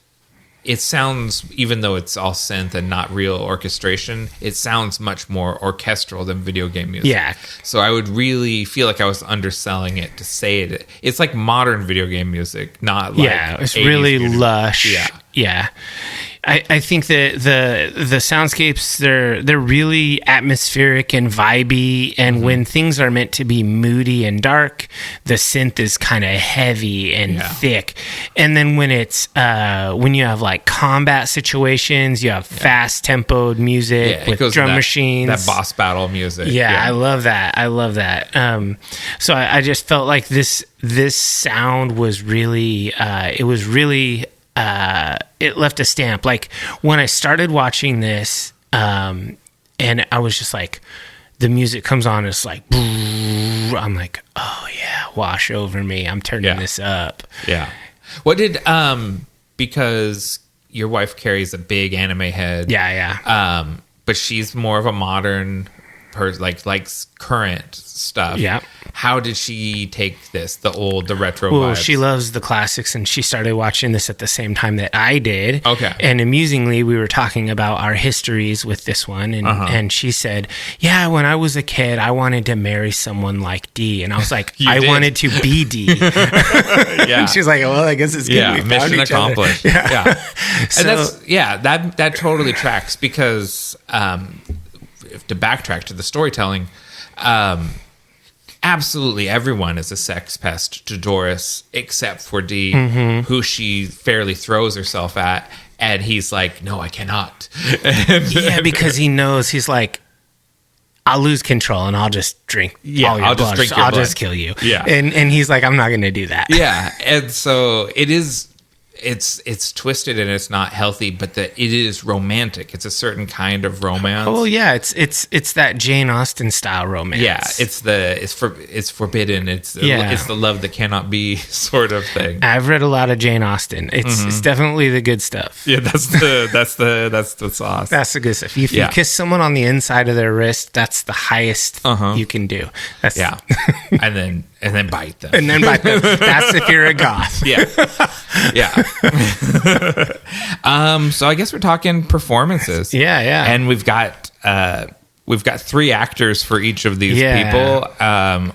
It sounds, even though it's all synth and not real orchestration, it sounds much more orchestral than video game music. Yeah. So I would really feel like I was underselling it to say it. It's like modern video game music, not like it's really lush. Yeah. I think that the soundscapes they're really atmospheric and vibey, and when things are meant to be moody and dark, the synth is kind of heavy and thick. And then when it's when you have like combat situations, you have fast tempoed music with drum machines, that boss battle music. I love that. So I just felt like this sound was really it left a stamp. Like when I started watching this, and I was just like, the music comes on, it's like, I'm like, oh yeah, wash over me. I'm turning this up. Yeah. What did because your wife carries a big anime head. Yeah. But she's more of a modern person, likes current stuff. Yeah. How did she take this, the retro Well, vibes? she loves the classics, and she started watching this at the same time that I did. Okay. And amusingly, we were talking about our histories with this one, and she said, yeah, when I was a kid, I wanted to marry someone like D. And I was like, I wanted to be D. And she's like, well, I guess it's good. We mission accomplished. Yeah. So, and that totally tracks because to backtrack to the storytelling, absolutely everyone is a sex pest to Doris except for D, who she fairly throws herself at, and he's like, no, I cannot. Because he knows, he's like, I'll lose control and I'll just drink all your blood. I'll just kill you. Yeah. And he's like, I'm not going to do that. Yeah. And so it is it's twisted and it's not healthy, but that it is romantic. It's a certain kind of romance. Oh yeah, it's that Jane Austen style romance. Yeah, it's forbidden. It's the love that cannot be sort of thing. I've read a lot of Jane Austen. It's definitely the good stuff. Yeah, that's the sauce. That's the good stuff. If you kiss someone on the inside of their wrist, that's the highest you can do. That's and then bite them. And then bite them. That's if you're a goth. Yeah. So I guess we're talking performances. Yeah. And we've got 3 actors for each of these people.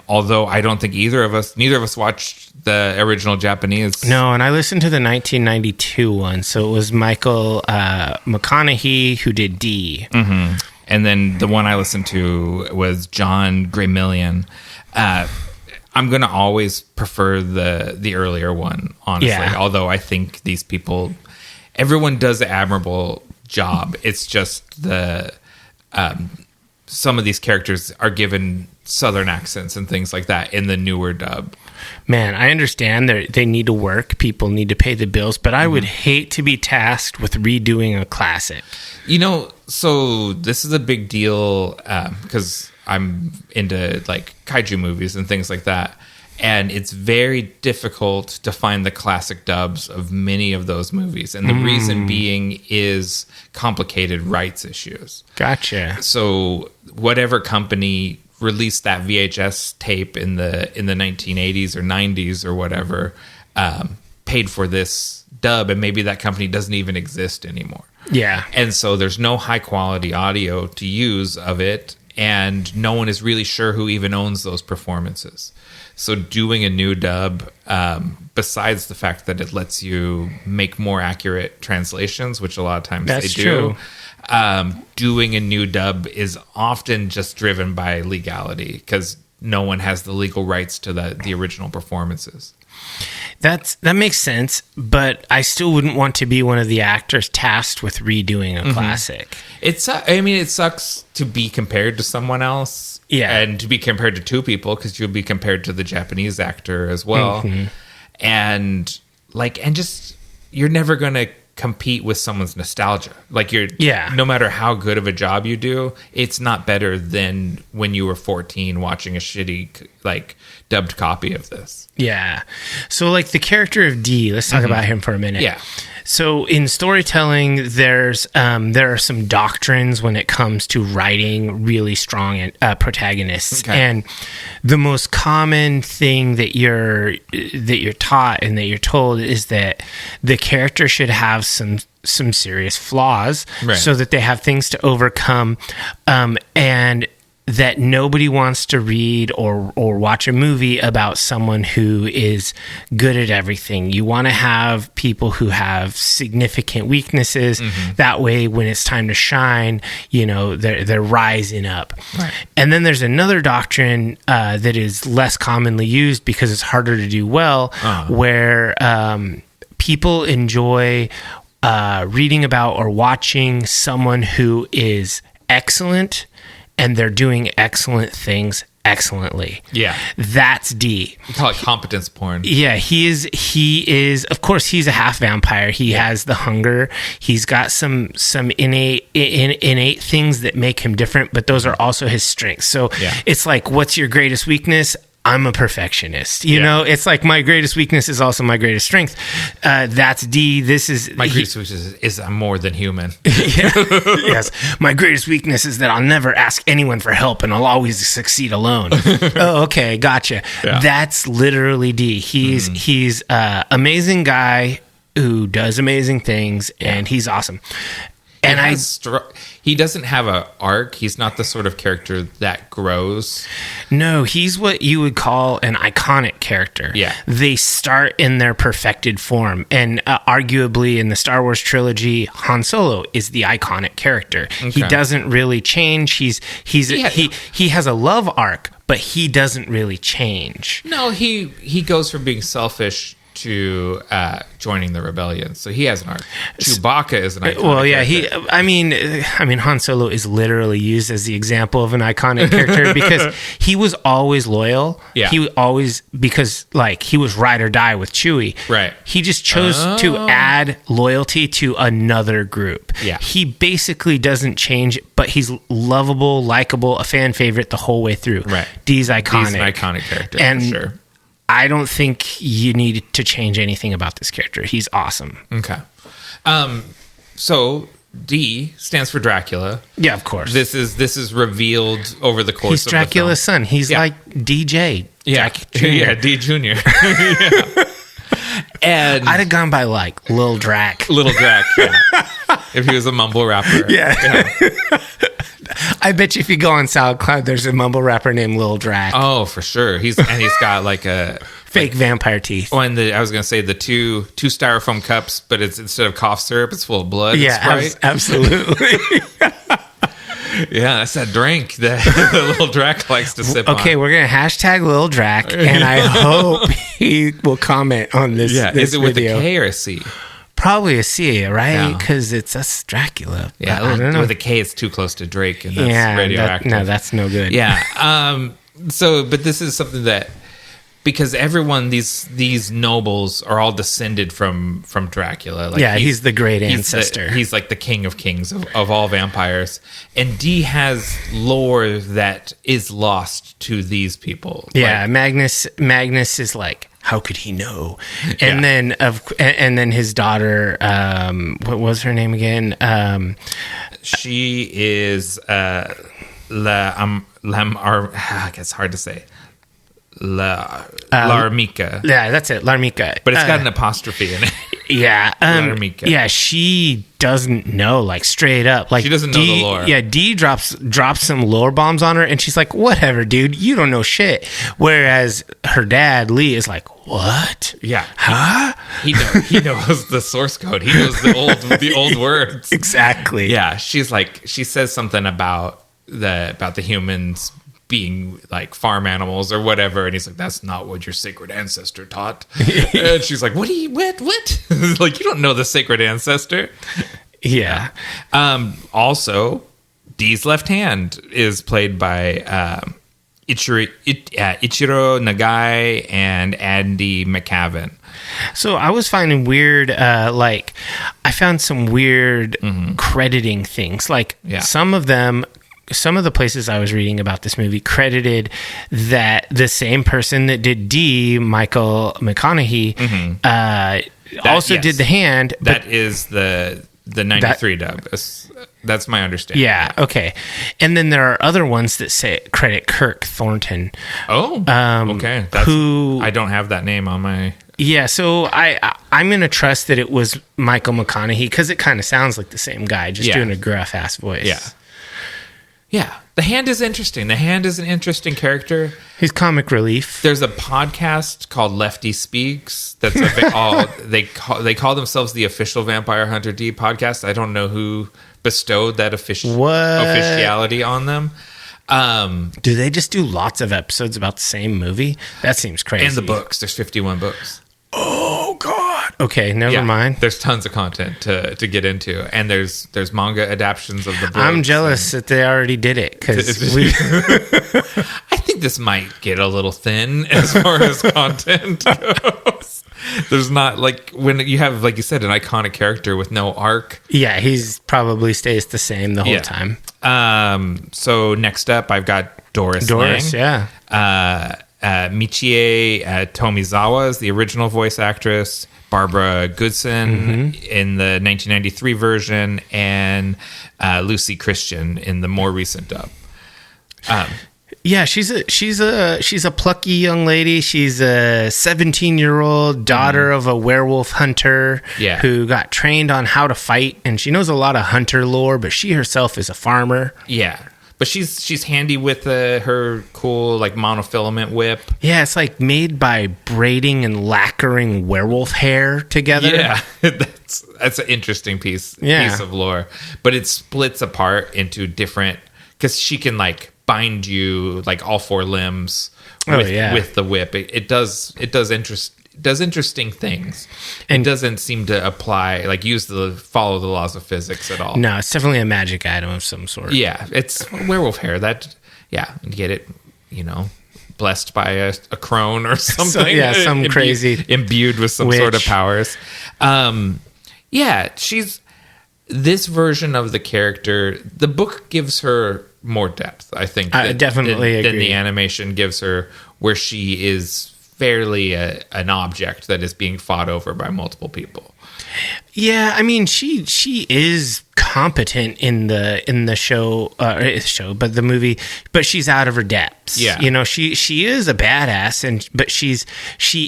Although I don't think neither of us watched the original Japanese. No, and I listened to the 1992 one. So it was Michael McConaughey who did D. Mm-hmm. And then the one I listened to was John Graymillion. I'm going to always prefer the earlier one, honestly. Yeah. Although I think these people, everyone does an admirable job. It's just some of these characters are given Southern accents and things like that in the newer dub. Man, I understand they need to work. People need to pay the bills, but I would hate to be tasked with redoing a classic. So this is a big deal because I'm into like kaiju movies and things like that. And it's very difficult to find the classic dubs of many of those movies. And the reason being is complicated rights issues. Gotcha. So whatever company released that VHS tape in the 1980s or 90s or whatever paid for this dub, and maybe that company doesn't even exist anymore. Yeah. And so there's no high quality audio to use of it, and no one is really sure who even owns those performances. So doing a new dub, besides the fact that it lets you make more accurate translations, which a lot of times they do, doing a new dub is often just driven by legality because no one has the legal rights to the original performances. That makes sense, but I still wouldn't want to be one of the actors tasked with redoing a classic. It sucks to be compared to someone else, and to be compared to 2 people because you'll be compared to the Japanese actor as well, and just you're never gonna compete with someone's nostalgia. Like no matter how good of a job you do, it's not better than when you were 14 watching a shitty dubbed copy of this. Yeah. So the character of D, let's talk about him for a minute. Yeah. So in storytelling, there are some doctrines when it comes to writing really strong protagonists, and the most common thing that you're taught and that you're told is that the character should have some serious flaws, so that they have things to overcome, and that nobody wants to read or watch a movie about someone who is good at everything. You want to have people who have significant weaknesses. That way, when it's time to shine, they're rising up. Right. And then there's another doctrine that is less commonly used because it's harder to do well, where people enjoy reading about or watching someone who is excellent and they're doing excellent things excellently. Yeah. That's D. We call it competence porn. Yeah, he is of course he's a half vampire. He has the hunger. He's got some innate things that make him different, but those are also his strengths. So it's like, what's your greatest weakness? I'm a perfectionist. You know, it's like my greatest weakness is also my greatest strength. That's D. This is my greatest weakness is I'm more than human. Yes. My greatest weakness is that I'll never ask anyone for help and I'll always succeed alone. Oh, okay. Gotcha. Yeah. That's literally D. He's amazing guy who does amazing things, and he's awesome. And he doesn't have an arc. He's not the sort of character that grows. No, he's what you would call an iconic character. Yeah. They start in their perfected form. And arguably in the Star Wars trilogy, Han Solo is the iconic character. Okay. He doesn't really change. He has a love arc, but he doesn't really change. No, he goes from being selfish to joining the rebellion. So he has an arc. Chewbacca is an iconic Well, yeah, character. I mean, Han Solo is literally used as the example of an iconic character because he was always loyal. Yeah. He always, because like he was ride or die with Chewie. Right. He just chose to add loyalty to another group. Yeah. He basically doesn't change, but he's lovable, likable, a fan favorite the whole way through. Right. D's iconic. He's an iconic character, And for sure. I don't think you need to change anything about this character. He's awesome. Okay. So D stands for Dracula. Yeah, of course. This is revealed over the course He's of Dracula's the film. son. He's like DJ. Yeah. Jack Jr. Yeah, D Jr. Yeah. And I'd have gone by like Lil Drac. Little Drac, yeah. If he was a mumble rapper. Yeah. I bet you if you go on SoundCloud, there's a mumble rapper named Lil Drac. Oh, for sure. He's got like a Fake vampire teeth. Oh, and I was gonna say the two styrofoam cups, but it's instead of cough syrup, it's full of blood. Yeah, Sprite. Absolutely. Yeah, that's that drink that the little Drac likes to sip on. Okay, we're gonna hashtag Lil Drac, and I hope he will comment on this. Yeah, this is it with video. a K or a C? Probably a C, right? Yeah. Because it's us Dracula. Yeah, I don't know. with a K, it's too close to Drake, and that's radioactive. That's no good. Yeah. So, but this is something that because everyone these nobles are all descended from Dracula. Like he's the great ancestor. He's like the king of kings of all vampires, and D has lore that is lost to these people. Yeah, Like, Magnus is like, how could he know? And then his daughter, what was her name again? she is it's hard to say. Larmika. Yeah, that's it, Larmika. But it's got an apostrophe in it. Yeah, Larmika. yeah. She doesn't know, like straight up. Like She doesn't know the lore. Yeah, D drops some lore bombs on her, and she's like, "Whatever, dude. You don't know shit." Whereas her dad, Lee, is like, "What? Yeah. Huh? He knows the source code. He knows the old words. Exactly. Yeah, she says something about the humans being like farm animals or whatever, and he's like, that's not what your sacred ancestor taught. And she's like, what like, you don't know the sacred ancestor. Yeah. Also, D's left hand is played by Ichiro Nagai and Andy McCavan. So I was finding weird, I found some weird crediting things. Like some of the places I was reading about this movie credited that the same person that did D, Michael McConaughey, also did the hand. That is the 93 dub. That's my understanding. Yeah, okay. And then there are other ones that say credit Kirk Thornton. Oh, okay. I don't have that name on my... Yeah, so I'm going to trust that it was Michael McConaughey because it kind of sounds like the same guy, just doing a gruff-ass voice. Yeah. Yeah. The Hand is interesting. The Hand is an interesting character. He's comic relief. There's a podcast called Lefty Speaks. That's they call themselves the official Vampire Hunter D podcast. I don't know who bestowed that officiality on them. Do they just do lots of episodes about the same movie? That seems crazy. And the books. There's 51 books. Oh God. Okay, never mind. There's tons of content to get into, and there's manga adaptations of the books. I'm jealous that they already did it because I think this might get a little thin as far as content goes. There's not like when you have, like you said, an iconic character with no arc. Yeah, he's probably stays the same the whole time. So next up, I've got Doris Lang. Yeah. Michie Tomizawa is the original voice actress. Barbara Goodson in the 1993 version, and Lucy Christian in the more recent dub. Yeah, she's a plucky young lady. She's a 17-year-old daughter of a werewolf hunter who got trained on how to fight, and she knows a lot of hunter lore, but she herself is a farmer. Yeah. But she's handy with her cool like monofilament whip. Yeah, it's like made by braiding and lacquering werewolf hair together. Yeah, that's an interesting piece of lore. But it splits apart into different, because she can like bind you like all four limbs with the whip. It does does interesting things. And doesn't seem to apply, like follow the laws of physics at all. No, it's definitely a magic item of some sort. Yeah, it's werewolf hair. You get it, blessed by a crone or something. Some crazy imbued with some witch. Sort of powers. She's this version of the character. The book gives her more depth, I think. I definitely agree. Than the animation gives her, where she is fairly an object that is being fought over by multiple people. Yeah, I mean, she is competent in the show, but the movie, but she's out of her depths. Yeah, she is a badass, but she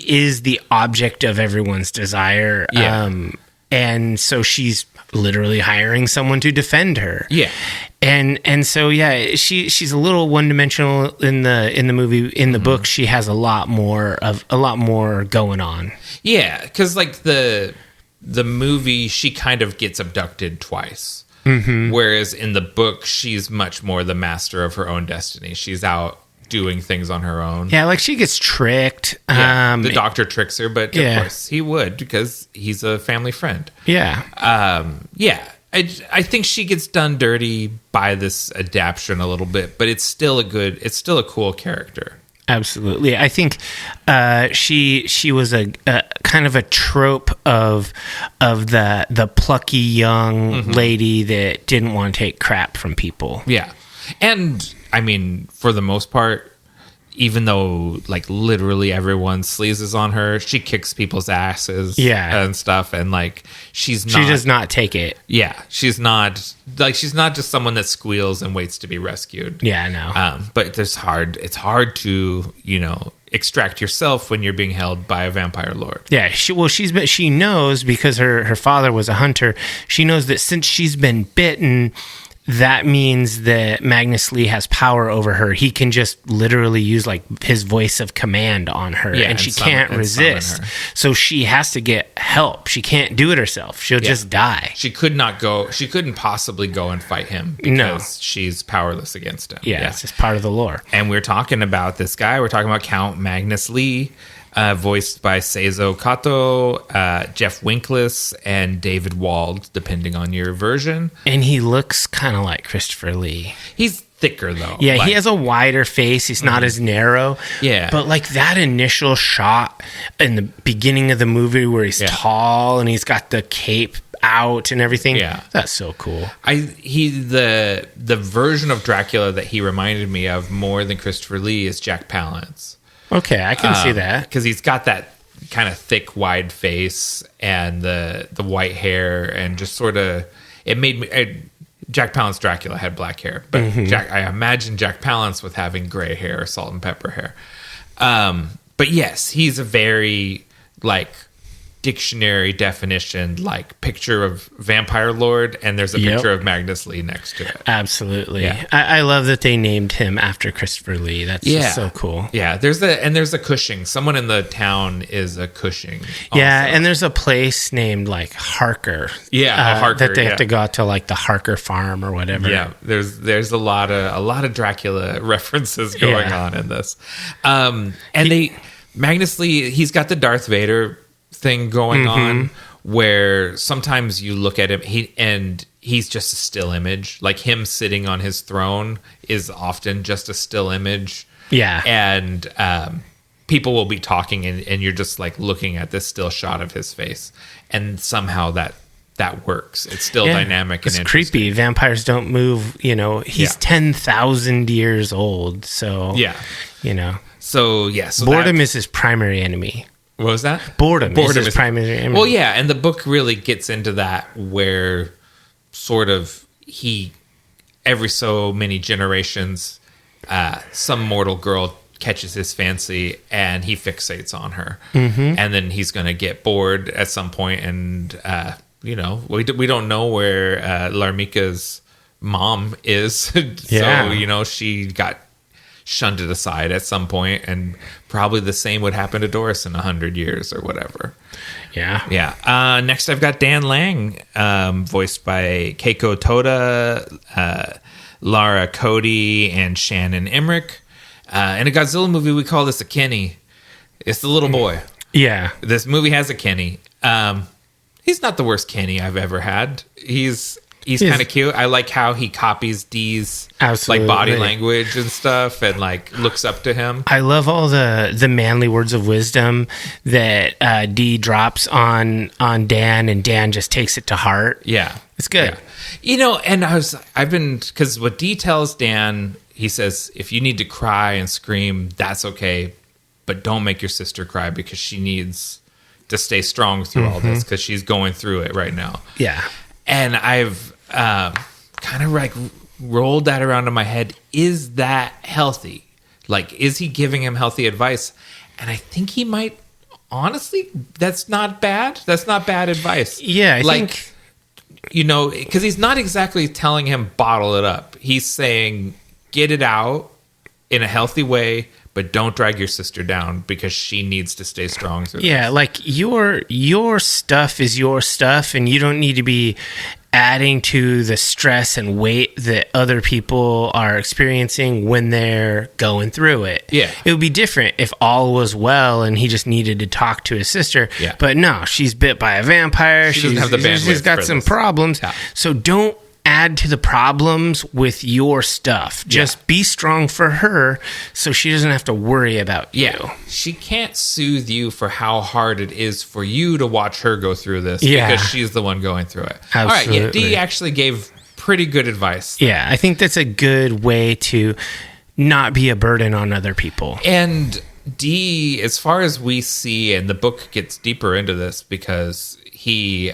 is the object of everyone's desire. Yeah. And so she's literally hiring someone to defend her. Yeah. And so she's a little one-dimensional in the movie. In the book, she has a lot more going on. Yeah, because like the movie, she kind of gets abducted twice. Whereas in the book, she's much more the master of her own destiny. She's out doing things on her own. Yeah, like she gets tricked. The doctor tricks her, but of course he would, because he's a family friend. Yeah. I think she gets done dirty by this adaptation a little bit, but it's still a cool character. Absolutely. I think she was a kind of a trope of the plucky young lady that didn't want to take crap from people. Yeah. And I mean, for the most part, even though like literally everyone sleazes on her, she kicks people's asses and stuff, and like she does not take it. Yeah, she's not just someone that squeals and waits to be rescued. Yeah, I know. But it's hard to extract yourself when you're being held by a vampire lord. Yeah, she knows, because her father was a hunter. She knows that since she's been bitten, that means that Magnus Lee has power over her. He can just literally use like his voice of command on her, and she can't resist. So she has to get help. She can't do it herself. She'll just die. She couldn't possibly go and fight him because she's powerless against him. Yeah, it's just part of the lore. And we're talking about this guy. We're talking about Count Magnus Lee, voiced by Seizo Kato, Jeff Winkless, and David Wald, depending on your version. And he looks kind of like Christopher Lee. He's thicker, though. Yeah, he has a wider face. He's not as narrow. Yeah. But like that initial shot in the beginning of the movie where he's tall and he's got the cape out and everything. Yeah. That's so cool. The version of Dracula that he reminded me of more than Christopher Lee is Jack Palance. Okay, I can see that. Because he's got that kind of thick, wide face and the white hair, and just sort of, it made me... Jack Palance Dracula had black hair, but I imagine Jack Palance with having gray hair, salt and pepper hair. But yes, he's a very, like, dictionary definition, like, picture of vampire lord, and there's a picture of Magnus Lee next to it. Absolutely. Yeah. I love that they named him after Christopher Lee. That's just so cool. Yeah, there's a Cushing. Someone in the town is a Cushing also. Yeah, and there's a place named like Harker. Yeah, Harker, that they have to go out to, like the Harker farm or whatever. Yeah, there's a lot of Dracula references going on in this. Magnus Lee, he's got the Darth Vader thing going on, where sometimes you look at him he's just a still image. Like him sitting on his throne is often just a still image. Yeah. And people will be talking and you're just like looking at this still shot of his face, and somehow that works. It's still dynamic and it's creepy. Vampires don't move, he's 10,000 years old, so so boredom is his primary enemy. What was that? Boredom is his primary enemy. Well, yeah, and the book really gets into that, where sort of every so many generations, some mortal girl catches his fancy and he fixates on her. And then he's going to get bored at some point, and, we don't know where Larmika's mom is. So, she got shunted aside at some point, and probably the same would happen to Doris in 100 years or whatever. Next I've got Dan Lang, voiced by Keiko Toda, Lara Cody, and Shannon Emmerich. In a Godzilla movie, we call this a Kenny. It's the little boy. Yeah. This movie has a Kenny. He's not the worst Kenny I've ever had. He's kind of cute. I like how he copies Dee's like body language and stuff, and like looks up to him. I love all the manly words of wisdom that Dee drops on Dan, and Dan just takes it to heart. Yeah, it's good. Yeah. And because what Dee tells Dan, he says, if you need to cry and scream, that's okay, but don't make your sister cry because she needs to stay strong through all this because she's going through it right now. Yeah. And I've kind of like rolled that around in my head. Is that healthy? Like, is he giving him healthy advice? And I think he might. Honestly, that's not bad. That's not bad advice. Yeah, I think. Because he's not exactly telling him bottle it up. He's saying get it out in a healthy way, but don't drag your sister down because she needs to stay strong through this. Like your stuff is your stuff, and you don't need to be adding to the stress and weight that other people are experiencing when they're going through it. Yeah. It would be different if all was well and he just needed to talk to his sister. Yeah. But no, she's bit by a vampire. She doesn't have the bandwidth. She's got some problems. Yeah. So don't add to the problems with your stuff. Just be strong for her so she doesn't have to worry about you. She can't soothe you for how hard it is for you to watch her go through this because she's the one going through it. Absolutely. All right, Dee actually gave pretty good advice. Yeah, I think that's a good way to not be a burden on other people. And Dee, as far as we see, and the book gets deeper into this because he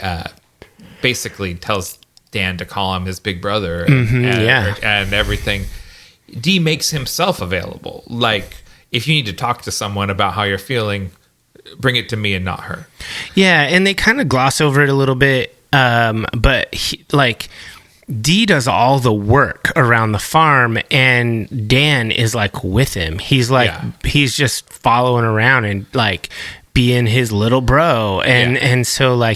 basically tells Dan to call him his big brother and everything. Dee makes himself available. Like, if you need to talk to someone about how you're feeling, bring it to me and not her. Yeah, and they kind of gloss over it a little bit, but Dee does all the work around the farm, and Dan is like with him. He's like he's just following around and like being his little bro, and so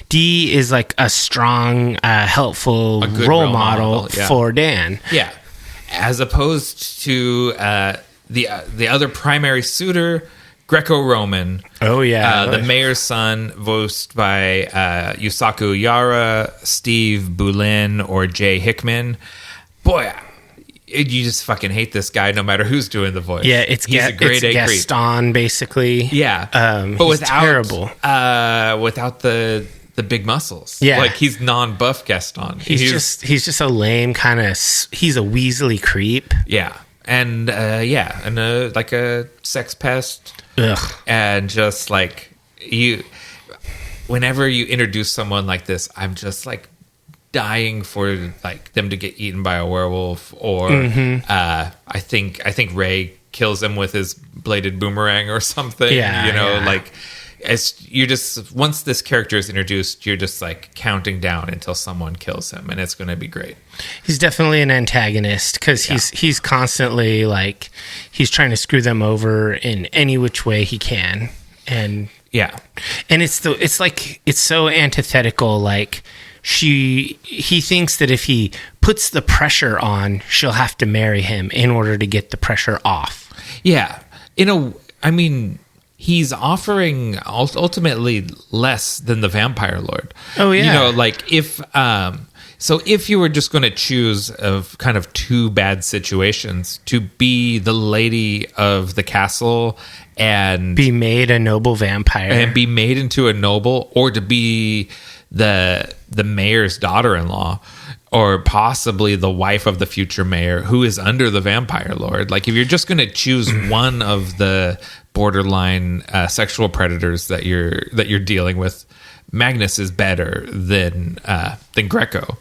Dee is like a strong, helpful role model for Dan. Yeah, as opposed to the other primary suitor, Greco-Roman. Oh yeah, the mayor's son, voiced by Yusaku Yara, Steve Boulin, or Jay Hickman. Boy, you just fucking hate this guy no matter who's doing the voice. Yeah, he's a great Gaston, basically. Yeah, but without terrible. Without the big muscles. Yeah, like he's non-buff Gaston. He's just a lame kind of. He's a Weasley creep. Yeah, and like a sex pest. Ugh. And just like you, whenever you introduce someone like this, I'm just like dying for like them to get eaten by a werewolf, or I think Ray kills him with his bladed boomerang or something. Like you're just, once this character is introduced, you're just like counting down until someone kills him, and it's going to be great. He's definitely an antagonist because he's constantly like he's trying to screw them over in any which way he can, and it's so antithetical. Like he thinks that if he puts the pressure on, she'll have to marry him in order to get the pressure off. Yeah. He's offering ultimately less than the Vampire Lord. Oh, yeah. If you were just going to choose of kind of two bad situations, to be the lady of the castle and be made a noble vampire and be made into a noble, or to be the mayor's daughter-in-law, or possibly the wife of the future mayor who is under the Vampire Lord. Like, if you're just going to choose one of the borderline sexual predators that you're dealing with, Magnus is better than Greco.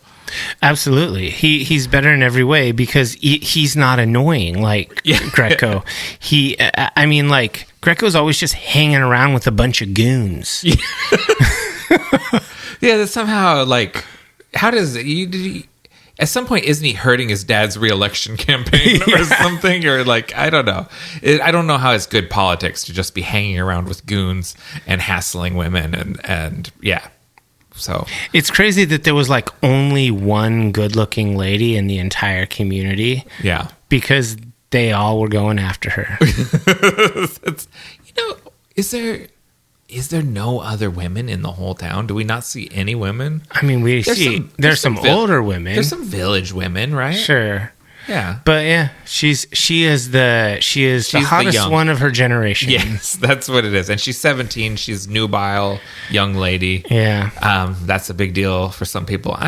Absolutely. He's better in every way because he's not annoying like Greco. Greco's always just hanging around with a bunch of goons. Yeah, that's somehow like, how does it? At some point, isn't he hurting his dad's re-election campaign or something? Or like, I don't know. I don't know how it's good politics to just be hanging around with goons and hassling women and So it's crazy that there was like only one good-looking lady in the entire community. Yeah, because they all were going after her. Is there? is there no other women in the whole town? Do we not see any women? I mean, there's some older women. There's some village women, right? Sure. Yeah. But yeah, she is the hottest one of her generation. Yes, that's what it is. And she's 17. She's nubile, young lady. Yeah. That's a big deal for some people.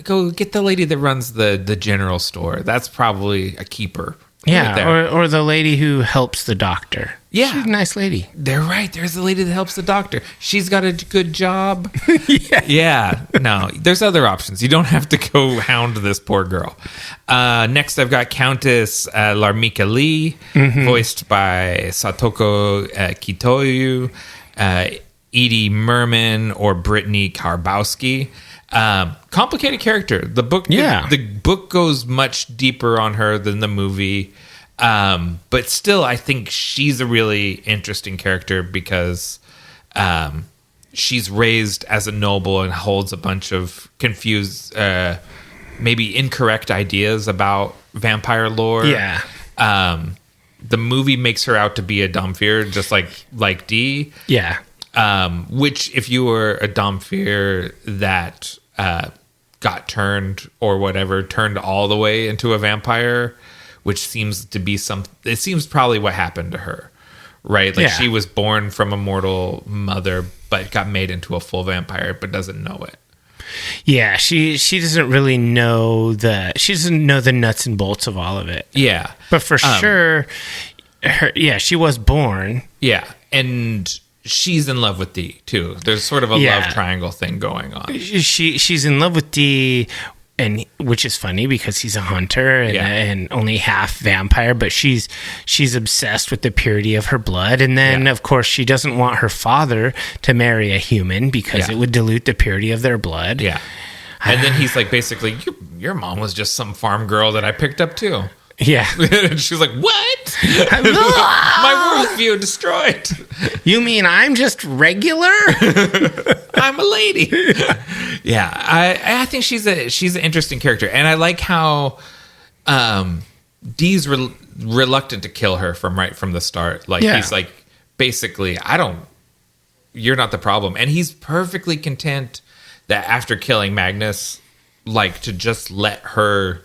Go get the lady that runs the general store. That's probably a keeper. Yeah, right, or the lady who helps the doctor. Yeah. She's a nice lady. They're right. There's the lady that helps the doctor. She's got a good job. Yeah. Yeah. No, there's other options. You don't have to go hound this poor girl. Next, I've got Countess Larmika Lee, voiced by Satoko Kitoyu, Edie Merman, or Brittany Karbowski. Complicated character. The book goes much deeper on her than the movie, but still I think she's a really interesting character because she's raised as a noble and holds a bunch of confused, maybe incorrect ideas about vampire lore. The movie makes her out to be a Domfir, just like Dee. Which, if you were a Domfir that got turned or whatever, turned all the way into a vampire, which seems to be it seems probably what happened to her, right? Like she was born from a mortal mother, but got made into a full vampire, but doesn't know it. Yeah, she doesn't really know she doesn't know the nuts and bolts of all of it. Yeah, but for sure, she was born. Yeah, and she's in love with Dee too. There's sort of a love triangle thing going on. She's in love with Dee, and which is funny because he's a hunter and only half vampire, but she's obsessed with the purity of her blood. And then of course she doesn't want her father to marry a human because it would dilute the purity of their blood. Yeah. And then he's like, basically, your mom was just some farm girl that I picked up too. Yeah. And she's like, what? My worldview destroyed. You mean I'm just regular? I'm a lady. Yeah. I think she's an interesting character. And I like how Dee's reluctant to kill her right from the start. Like, he's like, basically, you're not the problem. And he's perfectly content that after killing Magnus, like, to just let her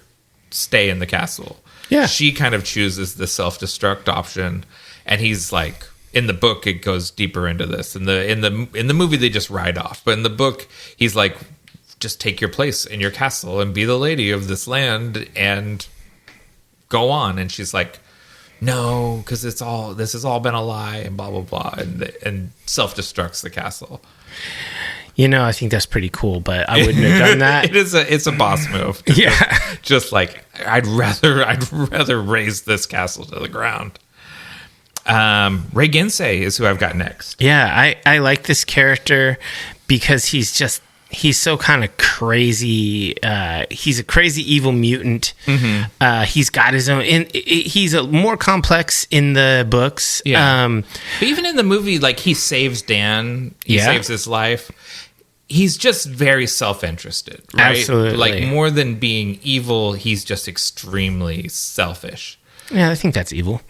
stay in the castle. Yeah. She kind of chooses the self-destruct option, and he's like, in the book it goes deeper into this. In the movie they just ride off, but in the book he's like, just take your place in your castle and be the lady of this land and go on. And she's like, no, because this has all been a lie and blah blah blah, and self-destructs the castle. I think that's pretty cool, but I wouldn't have done that. It's a boss move. Just like, I'd rather raise this castle to the ground. Ray Gensei is who I've got next. Yeah, I like this character because he's so kind of crazy. He's a crazy evil mutant. He's got his own. He's more complex in the books. Yeah. But even in the movie, like, he saves Dan. He saves his life. He's just very self-interested, right? Absolutely. Like, more than being evil, he's just extremely selfish. Yeah, I think that's evil.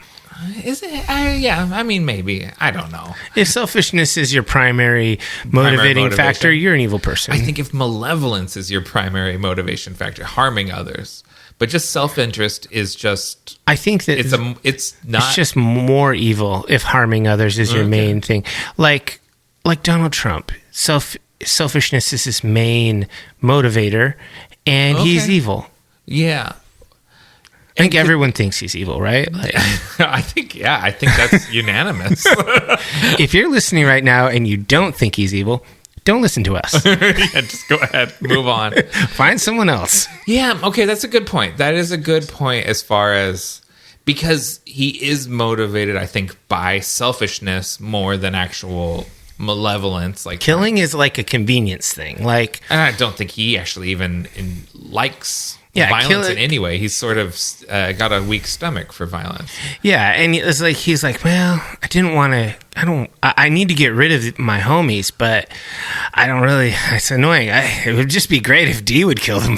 Is it? Yeah, I mean, maybe. I don't know. If selfishness is your primary motivating factor, you're an evil person. I think if malevolence is your primary motivation factor, harming others, but just self-interest is just... I think that it's not... It's just more evil if harming others is your main thing. Like Donald Trump. Selfishness is his main motivator, and he's evil. Yeah. I think everyone thinks he's evil, right? Like, I think that's unanimous. If you're listening right now and you don't think he's evil, don't listen to us. Just go ahead. Move on. Find someone else. Yeah, okay, that's a good point. That is a good point as far as... Because he is motivated, I think, by selfishness more than actual malevolence. Like, killing is like a convenience thing. Like, and I don't think he actually even likes violence in any way. He's sort of got a weak stomach for violence. Yeah, and it's like he's like, well, I need to get rid of my homies, but I don't really. It's annoying. It would just be great if D would kill them.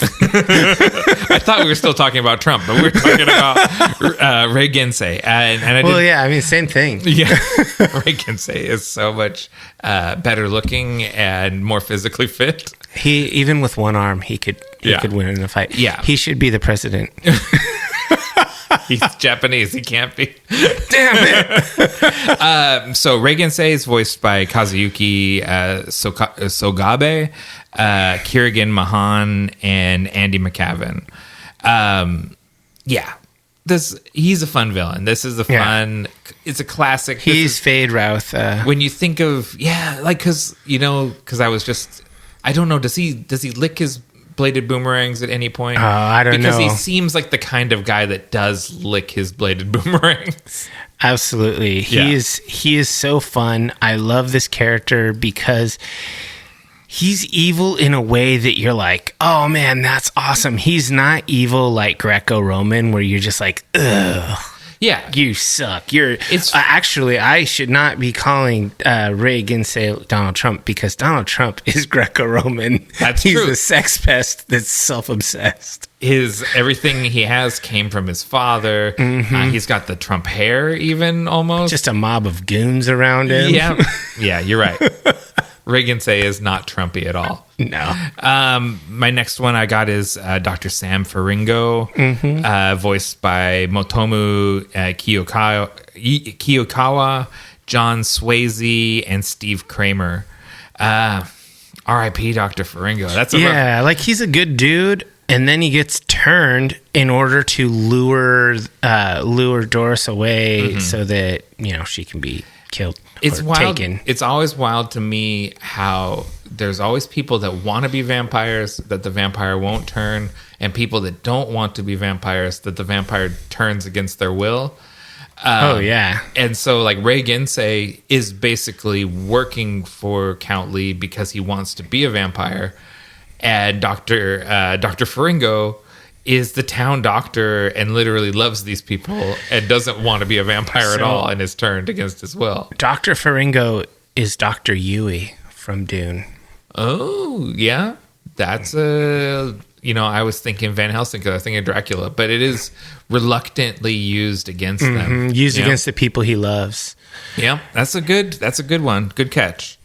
I thought we were still talking about Trump, but we're talking about Ray Gensei. Same thing. Yeah, Ray Gensei is so much better looking and more physically fit. He, even with one arm, he could win in a fight. Yeah, he should be the president. He's Japanese. He can't be. Damn it. So Ray Gensei is voiced by Kazuyuki Sogabe, Kirigan Mahan, and Andy McCavan. He's a fun villain. This is it's a classic. He's Fade Routh. When you think of, because I was just, I don't know, does he lick his bladed boomerangs at any point? I don't know. Because he seems like the kind of guy that does lick his bladed boomerangs. Absolutely. He is so fun. I love this character because he's evil in a way that you're like, oh man, that's awesome. He's not evil like Greco-Roman where you're just like, ugh. Yeah, you suck. Actually, I should not be calling Ray Gensei Donald Trump because Donald Trump is Greco-Roman. That's He's true. a sex pest that's self-obsessed. Everything he has came from his father. Mm-hmm. He's got the Trump hair, even almost. Just a mob of goons around him. Yeah, you're right. Ray Gensei is not Trumpy at all. No. My next one I got is Dr. Sam Faringo, voiced by Motomu Kiyokawa, John Swayze, and Steve Kramer. R.I.P. Dr. Faringo. That's he's a good dude, and then he gets turned in order to lure Doris away so that she can be killed. It's wild. Taken. It's always wild to me how there's always people that want to be vampires that the vampire won't turn, and people that don't want to be vampires that the vampire turns against their will. And so like Ray Gensei is basically working for Count Lee because he wants to be a vampire, and Dr. Faringo is the town doctor and literally loves these people and doesn't want to be a vampire at all and is turned against his will. Dr. Faringo is Dr. Yui from Dune. Oh, yeah. That's I was thinking Van Helsing because I was thinking Dracula, but it is reluctantly used against them. Used against the people he loves. Yeah, that's a good one. Good catch.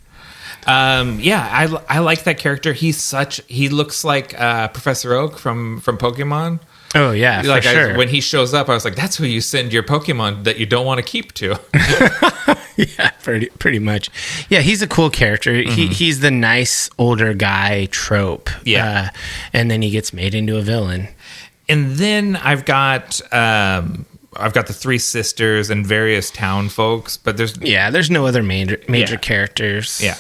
I like that character. He looks like Professor Oak from Pokemon. Oh yeah, for sure. When he shows up, I was like, that's who you send your Pokemon that you don't want to keep to. Yeah, pretty much. Yeah, he's a cool character. He's the nice older guy trope. Yeah, and then he gets made into a villain. And then I've got the three sisters and various town folks, but there's no other major characters. Yeah.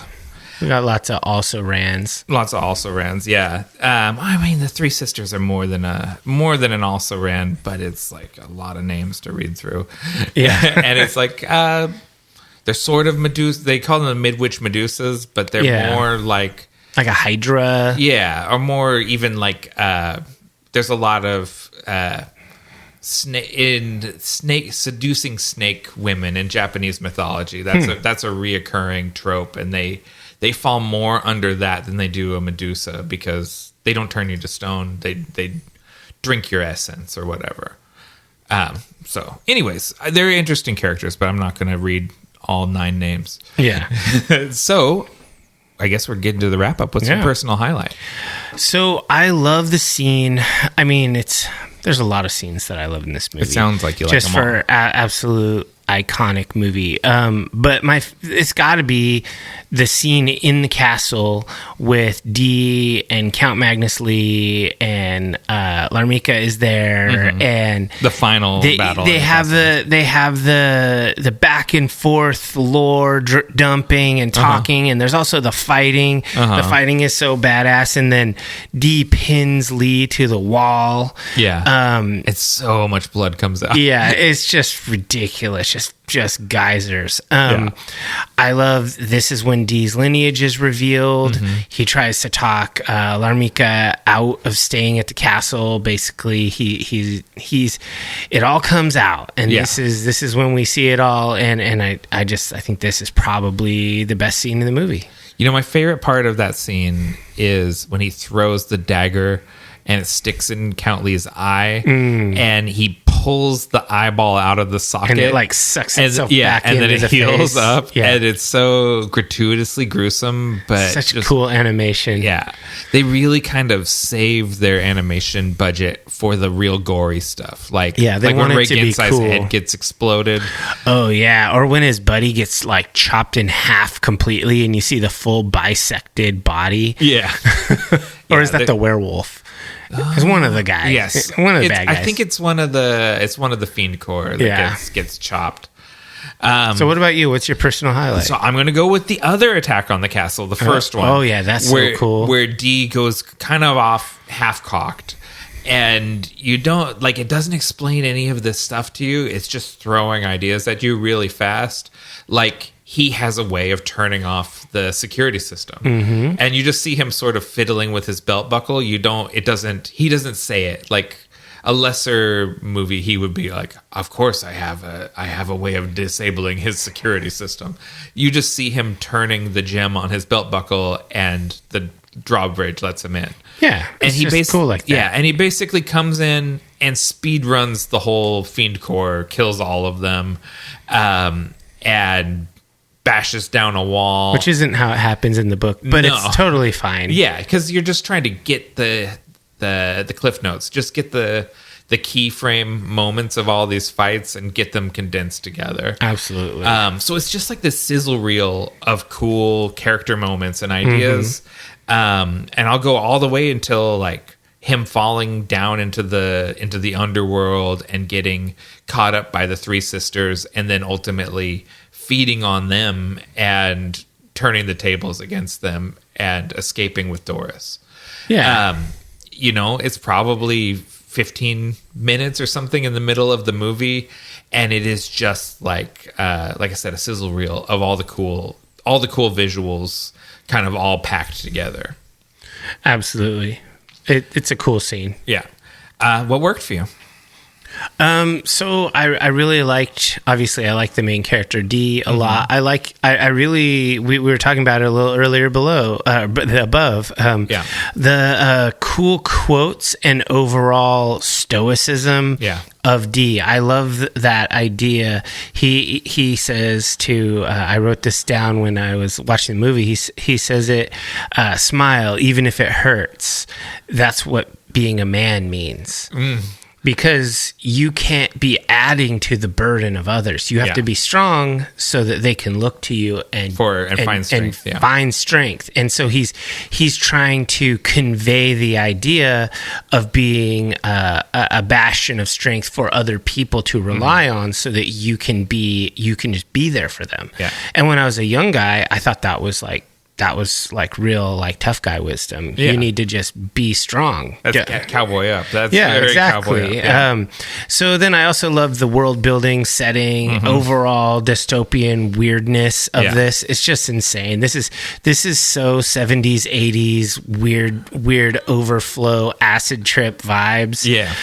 We got lots of also-rans. Yeah. I mean, the three sisters are more than an also-ran, but it's like a lot of names to read through. Yeah. And it's like, they're sort of Medusa. They call them the Mid-Witch Medusas, but they're more like a Hydra. Yeah, or more even like, there's a lot of seducing snake women in Japanese mythology. That's a reoccurring trope, and they fall more under that than they do a Medusa because they don't turn you to stone. They drink your essence or whatever. So anyways, they're interesting characters, but I'm not going to read all 9 names. Yeah. So I guess we're getting to the wrap up with some personal highlight. So I love the scene. I mean, there's a lot of scenes that I love in this movie. It sounds like you like them all. Just for absolute iconic movie. But it's got to be the scene in the castle with Dee and Count Magnus Lee and Larmika is there, and the final battle. They have the back and forth lore dumping and talking, and there's also the fighting. The fighting is so badass, and then Dee pins Lee to the wall. Yeah, it's so much blood comes out. Yeah, it's just ridiculous. just geysers. I love this is when Dee's lineage is revealed. He tries to talk Larmika out of staying at the castle. Basically, he's it all comes out, and this is when we see it all. And I think this is probably the best scene in the movie. You know, my favorite part of that scene is when he throws the dagger and it sticks in Count Lee's eye, and he pulls the eyeball out of the socket, and it like sucks itself back and into then it the heals face. up, and it's so gratuitously gruesome, but such cool animation. Yeah, they really kind of save their animation budget for the real gory stuff, like they like want when Ray it to be Gensai's cool. head gets exploded. Oh yeah, or when his buddy gets like chopped in half completely, and you see the full bisected body. Yeah, or is that the werewolf? It's one of the guys. Yes, one of the bad guys. I think it's one of the Fiend Corps that gets chopped. So what about you? What's your personal highlight? So I'm going to go with the other attack on the castle, the first one. Oh yeah, that's so cool. Where Dee goes kind of off half-cocked, and you don't like it doesn't explain any of this stuff to you. It's just throwing ideas at you really fast. Like he has a way of turning off the security system, and you just see him sort of fiddling with his belt buckle. He doesn't say it. Like a lesser movie, he would be like, of course I have a way of disabling his security system. You just see him turning the gem on his belt buckle, and the drawbridge lets him in. Yeah, and he just cool like that. Yeah, and he basically comes in and speed runs the whole Fiend Corps, kills all of them, and bashes down a wall, which isn't how it happens in the book, but it's totally fine. Yeah, because you're just trying to get the cliff notes, just get the keyframe moments of all these fights and get them condensed together. Absolutely. So it's just like this sizzle reel of cool character moments and ideas. And I'll go all the way until like him falling down into the underworld and getting caught up by the three sisters, and then ultimately feeding on them and turning the tables against them and escaping with Doris. Yeah. It's probably 15 minutes or something in the middle of the movie, and it is just like I said, a sizzle reel of all the cool visuals kind of all packed together. Absolutely. It's a cool scene. Yeah. What worked for you? So I really liked, obviously I like the main character Dee a lot. We were talking about it a little earlier above. The cool quotes and overall stoicism of Dee. I love that idea. He says to, I wrote this down when I was watching the movie. He says it, smile, even if it hurts. That's what being a man means. Because you can't be adding to the burden of others. You have to be strong so that they can look to you and find strength. Find strength. And so he's trying to convey the idea of being a bastion of strength for other people to rely on, so that you can just be there for them. Yeah. And when I was a young guy, I thought that was real like tough guy wisdom. You need to just be strong. That's cowboy up. That's exactly. Cowboy up. Yeah. So then I also love the world building, setting, overall dystopian weirdness of this. It's just insane. This is so 70s, 80s weird overflow acid trip vibes. Yeah.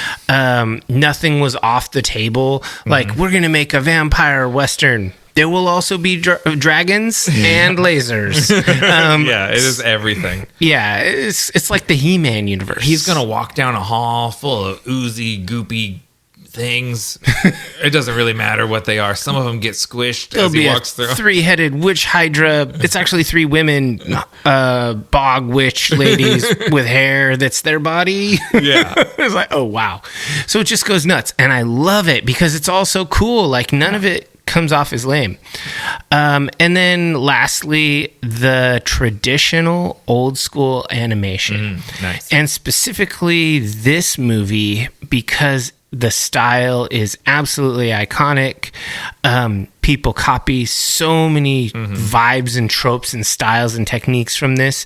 Nothing was off the table. Like, we're gonna make a vampire western. There will also be dragons and lasers. It is everything. Yeah, it's like the He-Man universe. He's going to walk down a hall full of oozy, goopy things. It doesn't really matter what they are. Some of them get squished as he walks through. Three-headed witch hydra. It's actually three women, bog witch ladies with hair that's their body. Yeah. It's like, oh, wow. So it just goes nuts. And I love it because it's all so cool. Like, none of it comes off as lame. And then lastly, the traditional old school animation. Nice. And specifically this movie, because the style is absolutely iconic. People copy so many vibes and tropes and styles and techniques from this.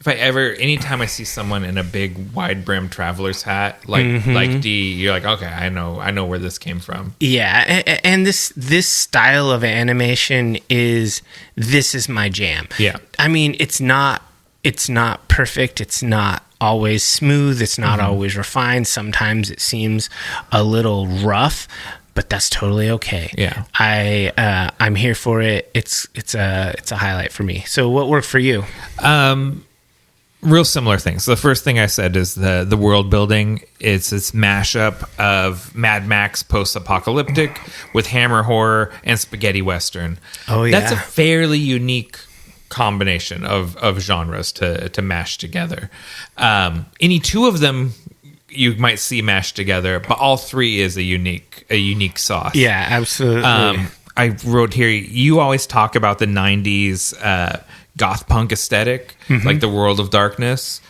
anytime I see someone in a big wide brim traveler's hat, like D, you're like, okay, I know where this came from. Yeah, and this style of animation is my jam. Yeah. I mean, it's not perfect. It's not always smooth. It's not always refined. Sometimes it seems a little rough, but that's totally okay. Yeah. I'm here for it. It's a highlight for me. So what worked for you? Real similar things. The first thing I said is the world building. It's this mashup of Mad Max post-apocalyptic with Hammer horror and spaghetti western. Oh yeah. That's a fairly unique combination of genres to mash together. Any two of them you might see mashed together, but all three is a unique sauce. Yeah, absolutely. I wrote here, you always talk about the 90s goth punk aesthetic, like the World of Darkness.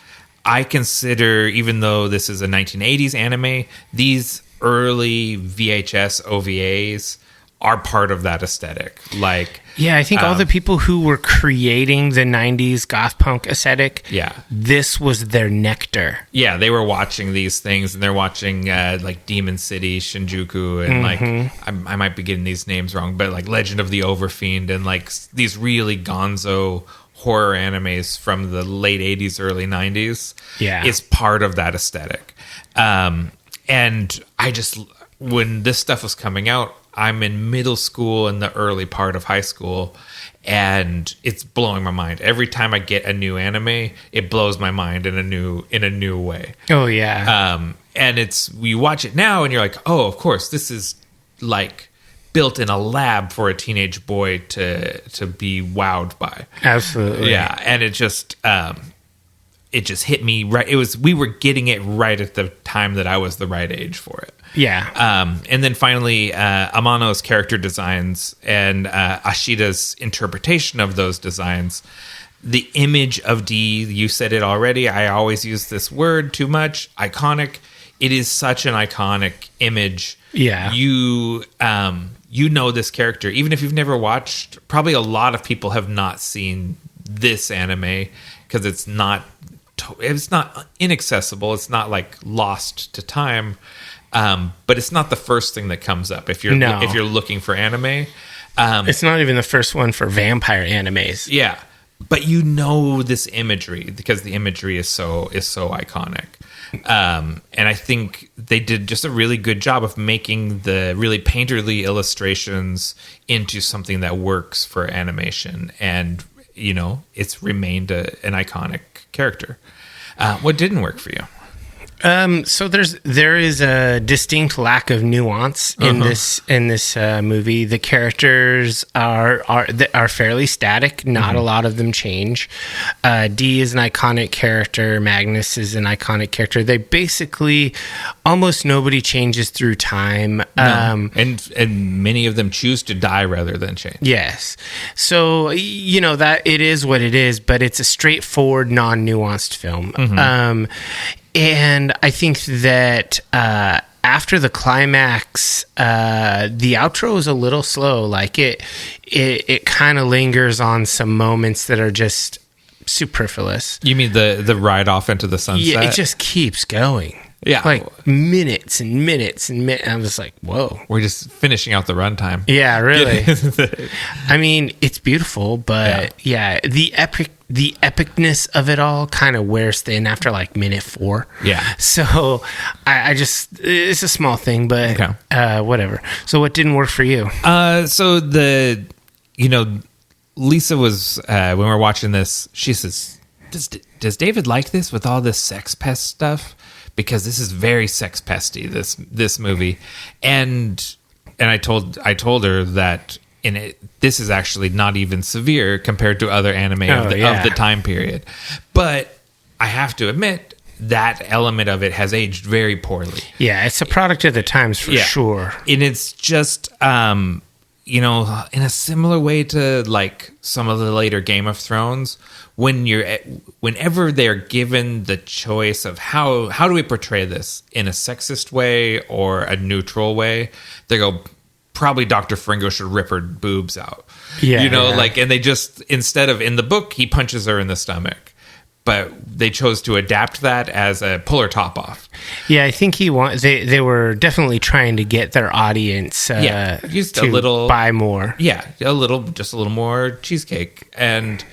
I consider, even though this is a 1980s anime, these early VHS OVAs are part of that aesthetic. Like, yeah, I think all the people who were creating the 90s goth punk aesthetic, this was their nectar. Yeah, they were watching these things, and they're watching like Demon City, Shinjuku, and like I might be getting these names wrong, but like Legend of the Overfiend, and like these really gonzo horror animes from the late 80s, early 90s. Yeah, is part of that aesthetic. And I just, when this stuff was coming out, I'm in middle school and the early part of high school, and it's blowing my mind. Every time I get a new anime, it blows my mind in a new way. Oh yeah. And you watch it now and you're like, oh, of course, this is like built in a lab for a teenage boy to be wowed by. Absolutely. Yeah, and it just hit me right. We were getting it right at the time that I was the right age for it. Yeah. And then finally, Amano's character designs and Ashida's interpretation of those designs. The image of D, you said it already. I always use this word too much. Iconic. It is such an iconic image. Yeah. You know this character. Even if you've never watched, probably a lot of people have not seen this anime because it's not inaccessible. It's not like lost to time. But it's not the first thing that comes up if you're looking for anime. It's not even the first one for vampire animes. Yeah, but you know this imagery because the imagery is so iconic. And I think they did just a really good job of making the really painterly illustrations into something that works for animation, and it's remained an iconic character. What didn't work for you? So there is a distinct lack of nuance in this movie. The characters are fairly static. Not a lot of them change. D is an iconic character. Magnus is an iconic character. They basically almost nobody changes through time. No. And many of them choose to die rather than change. Yes. So that it is what it is, but it's a straightforward, non-nuanced film. And I think that after the climax, the outro is a little slow. Like it kind of lingers on some moments that are just superfluous. You mean the ride off into the sunset? Yeah, it just keeps going. Yeah. Like minutes and minutes and minutes. I'm just like, whoa. We're just finishing out the runtime. Yeah, really. I mean, it's beautiful, but yeah the epicness of it all kind of wears thin after like minute 4. Yeah. So I just, it's a small thing, but whatever. So what didn't work for you? So Lisa was, when we were watching this, she says, does David like this with all this sex pest stuff? Because this is very sex pesty, this movie. And I told her that this is actually not even severe compared to other anime of the time period. But I have to admit, that element of it has aged very poorly. Yeah, it's a product of the times for sure. And it's just, in a similar way to like some of the later Game of Thrones, whenever they're given the choice of how do we portray this in a sexist way or a neutral way, they go, probably Dr. Fringo should rip her boobs out. And they just, instead of in the book, he punches her in the stomach. but they chose to adapt that as a pull or top off. Yeah, I think they were definitely trying to get their audience just to a little buy more. Yeah, just a little more cheesecake. And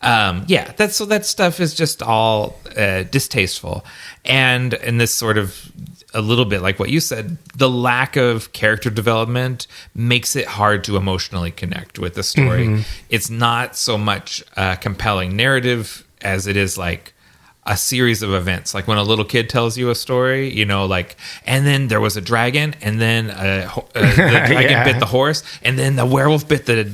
that stuff is just all distasteful. And in this sort of a little bit like what you said, the lack of character development makes it hard to emotionally connect with the story. Mm-hmm. It's not so much a compelling narrative as it is like a series of events. Like when a little kid tells you a story, you know, like, and then there was a dragon, and then the dragon bit the horse, and then the werewolf bit the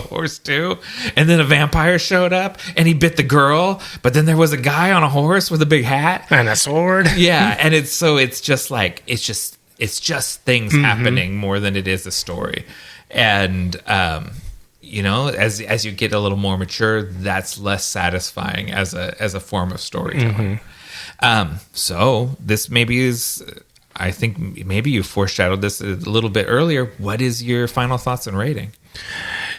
horse too, and then a vampire showed up and he bit the girl, but then there was a guy on a horse with a big hat and a sword. Yeah, and it's just things happening more than it is a story, and you know, as you get a little more mature, that's less satisfying as a form of storytelling. So this maybe is, I think maybe you foreshadowed this a little bit earlier. What is your final thoughts and rating?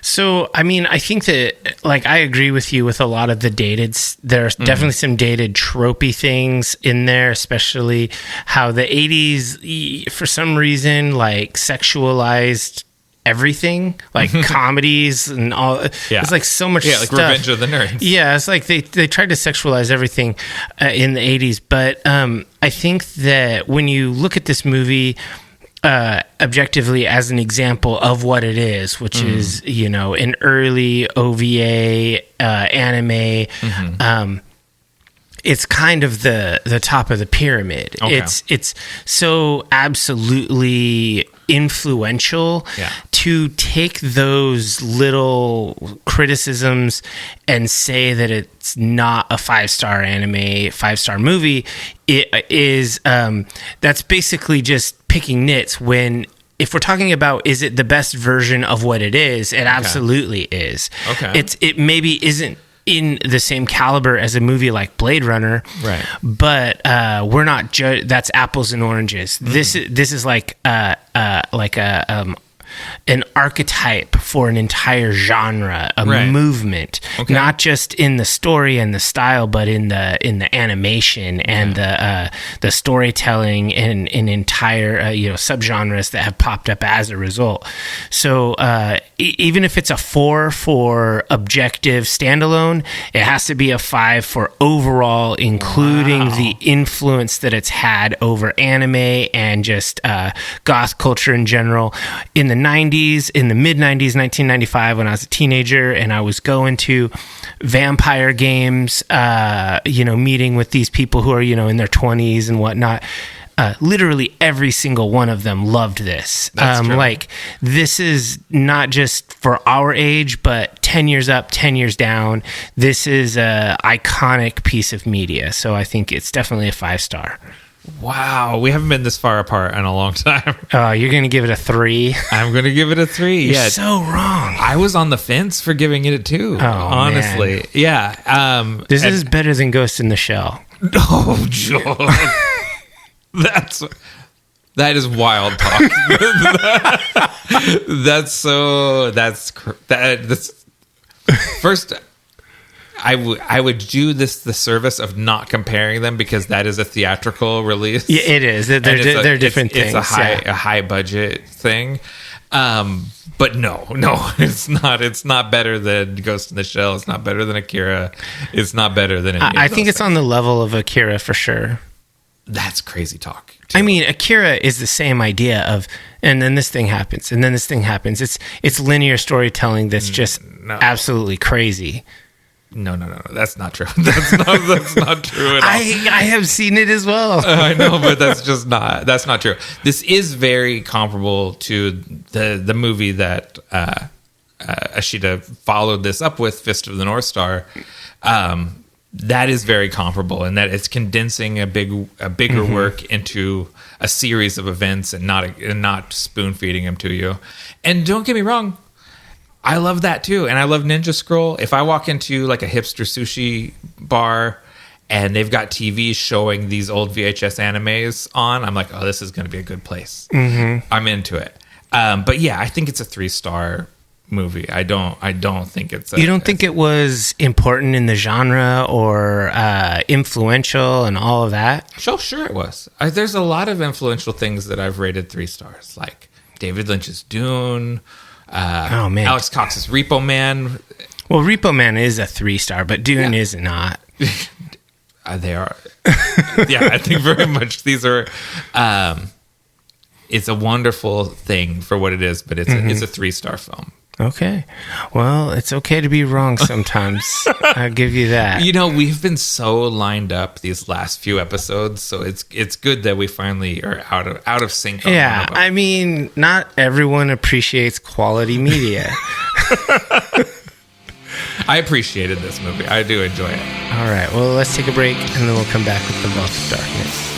So, I mean, I think that, like, I agree with you with a lot of the dated. There's definitely some dated tropey things in there, especially how the 80s, for some reason, like, sexualized everything, like comedies and all. Yeah. It's like so much stuff. Like Revenge of the Nerds. Yeah, it's like they tried to sexualize everything in the 80s. But I think that when you look at this movie objectively as an example of what it is, which is, you know, an early OVA anime, it's kind of the top of the pyramid. Okay. It's so absolutely influential to take those little criticisms and say that it's not a 5-star anime, 5-star movie. It is that's basically just picking nits when, if we're talking about, is it the best version of what it is, it absolutely is. Okay. It maybe isn't in the same caliber as a movie like Blade Runner, right? But we're not. That's apples and oranges. This is like an archetype for an entire genre, a movement, not just in the story and the style, but in the animation and the storytelling and in entire subgenres that have popped up as a result. So even if it's a 4 for objective standalone, it has to be a 5 for overall, including the influence that it's had over anime and just goth culture in general. In the 90s, in the mid-90s, 1995, when I was a teenager and I was going to vampire games, meeting with these people who are, in their 20s and whatnot, literally every single one of them loved this. Like, this is not just for our age, but 10 years up, 10 years down. This is a iconic piece of media. So I think it's definitely a 5-star. Wow, we haven't been this far apart in a long time. You're going to give it a 3? I'm going to give it a 3. You're so wrong. I was on the fence for giving it a 2, honestly. Man. Yeah. This is better than Ghost in the Shell. Oh, John. That is wild talk. That's first, I would do this the service of not comparing them, because that is a theatrical release. Yeah, it is. They're different things. It's a high budget thing. But no, it's not. It's not better than Ghost in the Shell. It's not better than Akira. It's not better than any I think it's on the level of Akira for sure. That's crazy talk, too. I mean, Akira is the same idea of, and then this thing happens, and then this thing happens. It's linear storytelling that's just absolutely crazy. No, that's not true. That's not true at all. I have seen it as well. I know, but that's not true. This is very comparable to the movie that Ashida followed this up with, Fist of the North Star. That is very comparable in that it's condensing a bigger work into a series of events and not spoon feeding them to you. And don't get me wrong, I love that too, and I love Ninja Scroll. If I walk into like a hipster sushi bar and they've got TVs showing these old VHS animes on, I'm like, oh, this is going to be a good place. I'm into it. But yeah, I think it's a 3-star movie. I don't think it's. You don't think it was important in the genre or influential and all of that? Sure it was. There's a lot of influential things that I've rated 3 stars, like David Lynch's Dune. Oh man, Alex Cox's Repo Man. Well, Repo Man is a 3-star, but Dune is not. They are. Yeah, I think very much these are. It's a wonderful thing for what it is, but it's a 3-star film. Okay. Well, it's okay to be wrong sometimes. I'll give you that. You know, we've been so lined up these last few episodes, so it's good that we finally are out of sync on yeah, one of them. I mean, not everyone appreciates quality media. I appreciated this movie. I do enjoy it. All right. Well, let's take a break, and then we'll come back with The Vault of Darkness.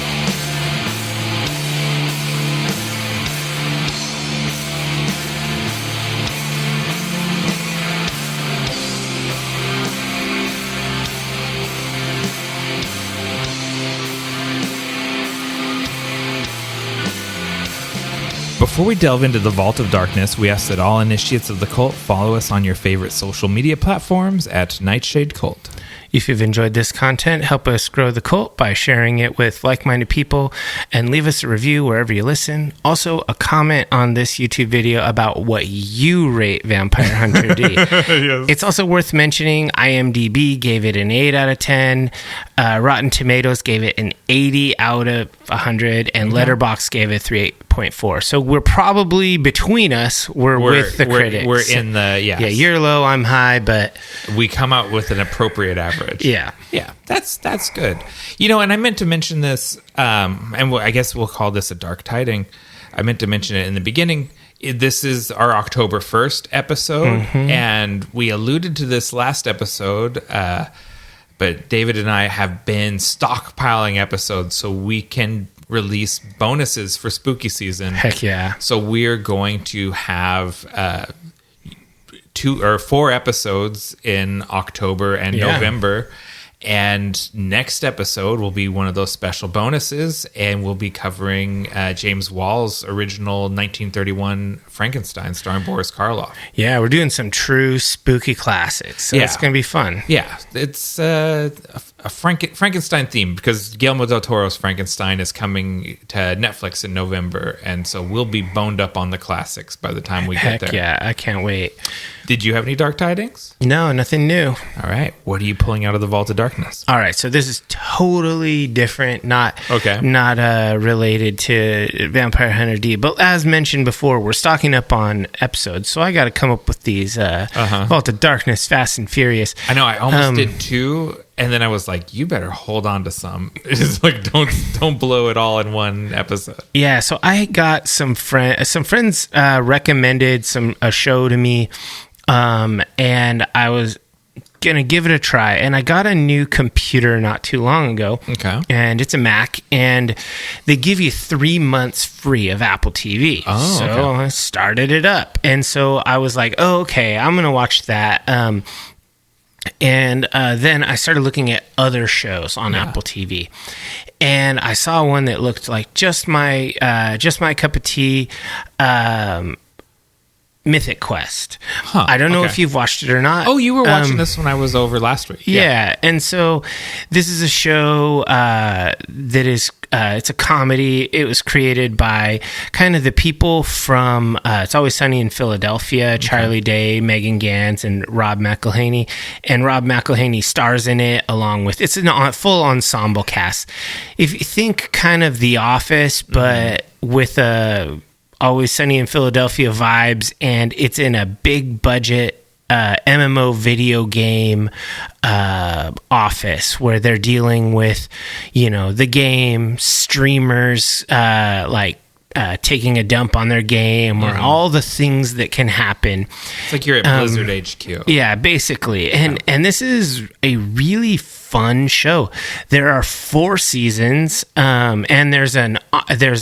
Before we delve into the Vault of Darkness, we ask that all initiates of the cult follow us on your favorite social media platforms at Nightshade Cult. If you've enjoyed this content, help us grow the cult by sharing it with like-minded people and leave us a review wherever you listen. Also, a comment on this YouTube video about what you rate Vampire Hunter D. Yes. It's also worth mentioning IMDb gave it an 8 out of 10. Rotten Tomatoes gave it an 80 out of 100, and Letterboxd gave it 3.4. So we're probably between us. We're with the critics. We're in the yeah. You're low, I'm high, but we come out with an appropriate average. Yeah, that's good. You know, and I meant to mention this, and I guess we'll call this a dark tiding. I meant to mention it in the beginning. This is our October 1st episode, and we alluded to this last episode. But David and I have been stockpiling episodes so we can release bonuses for spooky season. Heck yeah. So we're going to have 2 or 4 episodes in October and November. And next episode will be one of those special bonuses, and we'll be covering James Wall's original 1931 Frankenstein starring Boris Karloff. Yeah, we're doing some true spooky classics, so it's going to be fun. Yeah, it's a Frankenstein theme because Guillermo del Toro's Frankenstein is coming to Netflix in November, and so we'll be boned up on the classics by the time we get there. Yeah, I can't wait. Did you have any dark tidings? No, nothing new. All right. What are you pulling out of the Vault of Darkness? All right. So this is totally different, not related to Vampire Hunter D. But as mentioned before, we're stocking up on episodes. So I got to come up with these Vault of Darkness, Fast and Furious. I know. I almost did 2. And then I was like, you better hold on to some. It's like, don't blow it all in one episode. Yeah. So I got some friends recommended a show to me. And I was going to give it a try. And I got a new computer not too long ago. Okay. And it's a Mac. And they give you 3 months free of Apple TV. Oh, so okay. I started it up. And so I was like, oh, okay, I'm going to watch that. And then I started looking at other shows on Apple TV. And I saw one that looked like just my cup of tea. Mythic Quest. I don't know if you've watched it or not. Oh, you were watching this when I was over last week. Yeah. And so this is a show that is it's a comedy. It was created by kind of the people from It's Always Sunny in Philadelphia, Charlie Day, Megan Gantz, and Rob McElhenney. And Rob McElhenney stars in it along with, it's a full ensemble cast. If you think kind of The Office, but with a Always Sunny in Philadelphia vibes, and it's in a big budget MMO video game office where they're dealing with, the game, streamers taking a dump on their game, or all the things that can happen. It's like you're at Blizzard HQ. Yeah, basically. And this is a really fun show. There are 4 seasons, and there's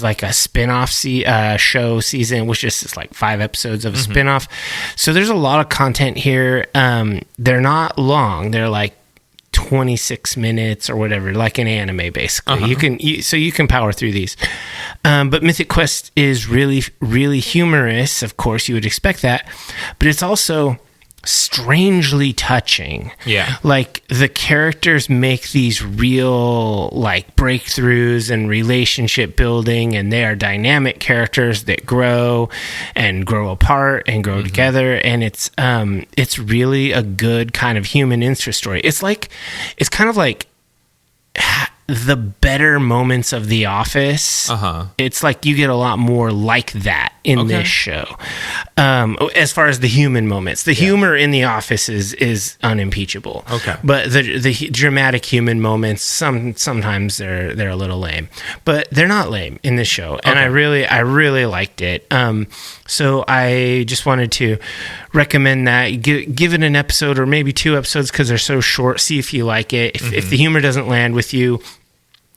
like a spin-off show season, which is just like 5 episodes of a spin-off. So there's a lot of content here. They're not long. They're like 26 minutes or whatever, like an anime, basically. You can power through these. But Mythic Quest is really, really humorous. Of course, you would expect that. But it's also strangely touching. Yeah. Like, the characters make these real, like, breakthroughs and relationship building, and they are dynamic characters that grow apart and grow together, and it's really a good kind of human interest story. It's kind of like the better moments of The Office. It's like you get a lot more like that in this show. As far as the human moments, the humor in The Office is unimpeachable. But the dramatic human moments, sometimes they're a little lame, but they're not lame in this show. And I really liked it. So I just wanted to recommend that. Give it an episode or maybe 2 episodes because they're so short. See if you like it. If the humor doesn't land with you,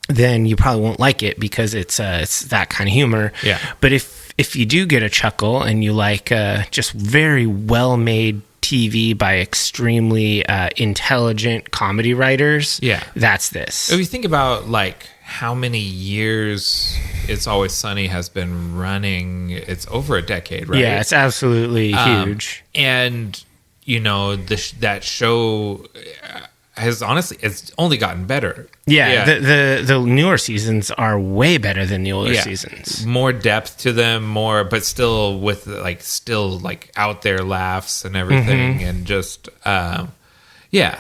then you probably won't like it because it's that kind of humor. Yeah. But if you do get a chuckle and you like just very well made TV by extremely intelligent comedy writers, that's this. If you think about like how many years It's Always Sunny has been running, it's over a decade, right? Yeah, it's absolutely huge. And you know, that show has honestly, it's only gotten better. Yeah. The newer seasons are way better than the older seasons. More depth to them, but still with like out there laughs and everything, and just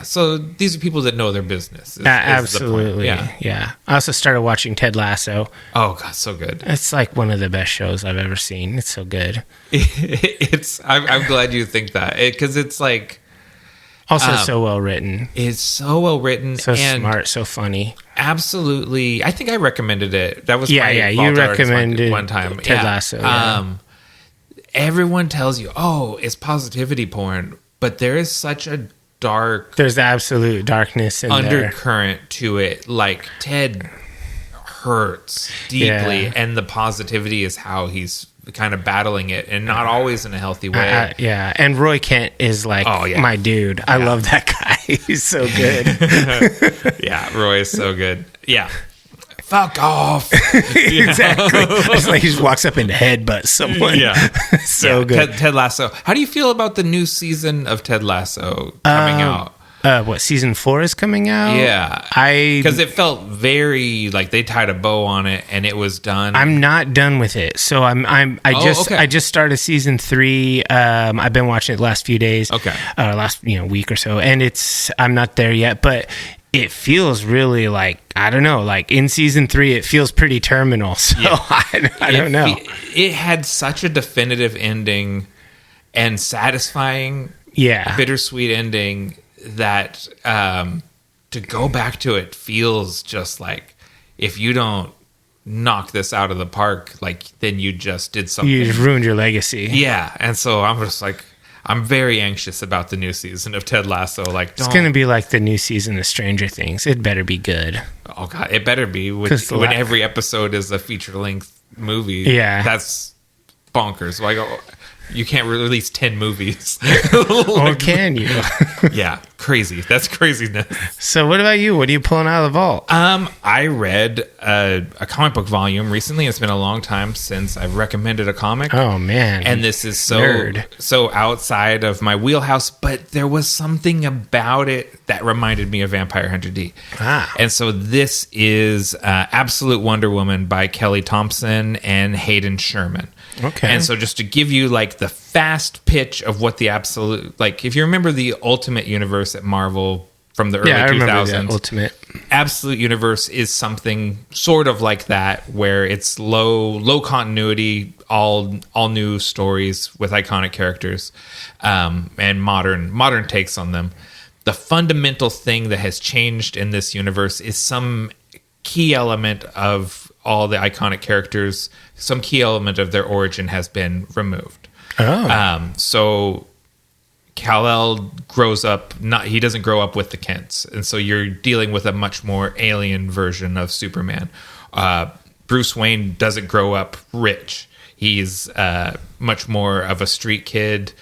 so these are people that know their business. Absolutely. Is the point. Yeah. I also started watching Ted Lasso. Oh god, so good. It's like one of the best shows I've ever seen. It's so good. I'm glad you think that, because it's like also so well written. It's so well written, so and smart, so funny. Absolutely. I think I recommended it. That was you recommended one time. Ted Lasso. Yeah. Everyone tells you, "Oh, it's positivity porn," but there is such a there's absolute darkness in undercurrent to it. Like, Ted hurts deeply, and the positivity is how he's kind of battling it, and not always in a healthy way. And Roy Kent is like my dude. I love that guy. He's so good. Roy is so good. Yeah. Fuck off. Exactly. It's like he just walks up and headbutts someone. So good. Ted Lasso. How do you feel about the new season of Ted Lasso coming out? What, season 4 is coming out? Yeah. Because it felt very like they tied a bow on it and it was done. I'm not done with it. So I just started season 3. I've been watching it the last few days. Last week or so. And I'm not there yet, but it feels really like, I don't know, like in season 3 it feels pretty terminal. So I don't know. It had such a definitive ending and satisfying, bittersweet ending that to go back to it feels just like, if you don't knock this out of the park, like, then you just did something. You just ruined your legacy. Yeah. And so I'm just like, I'm very anxious about the new season of Ted Lasso. Like, it's going to be like the new season of Stranger Things. It better be good. Oh god, it better be. When every episode is a feature-length movie. Yeah. That's bonkers. Like, you can't release 10 movies. Or can you? Yeah, crazy. That's craziness. So what about you? What are you pulling out of the vault? I read a comic book volume recently. It's been a long time since I've recommended a comic. Oh, man. And this is so outside of my wheelhouse, but there was something about it that reminded me of Vampire Hunter D. And so this is Absolute Wonder Woman by Kelly Thompson and Hayden Sherman. Okay. And so just to give you like the fast pitch of what the absolute, like, if you remember the Ultimate Universe at Marvel from the early 2000s, I remember that Ultimate. Absolute Universe is something sort of like that, where it's low continuity, all new stories with iconic characters, and modern takes on them. The fundamental thing that has changed in this universe is some key element of all the iconic characters, some key element of their origin has been removed. So Kal-El grows up, he doesn't grow up with the Kents, and so you're dealing with a much more alien version of Superman. Bruce Wayne doesn't grow up rich. He's much more of a street kid.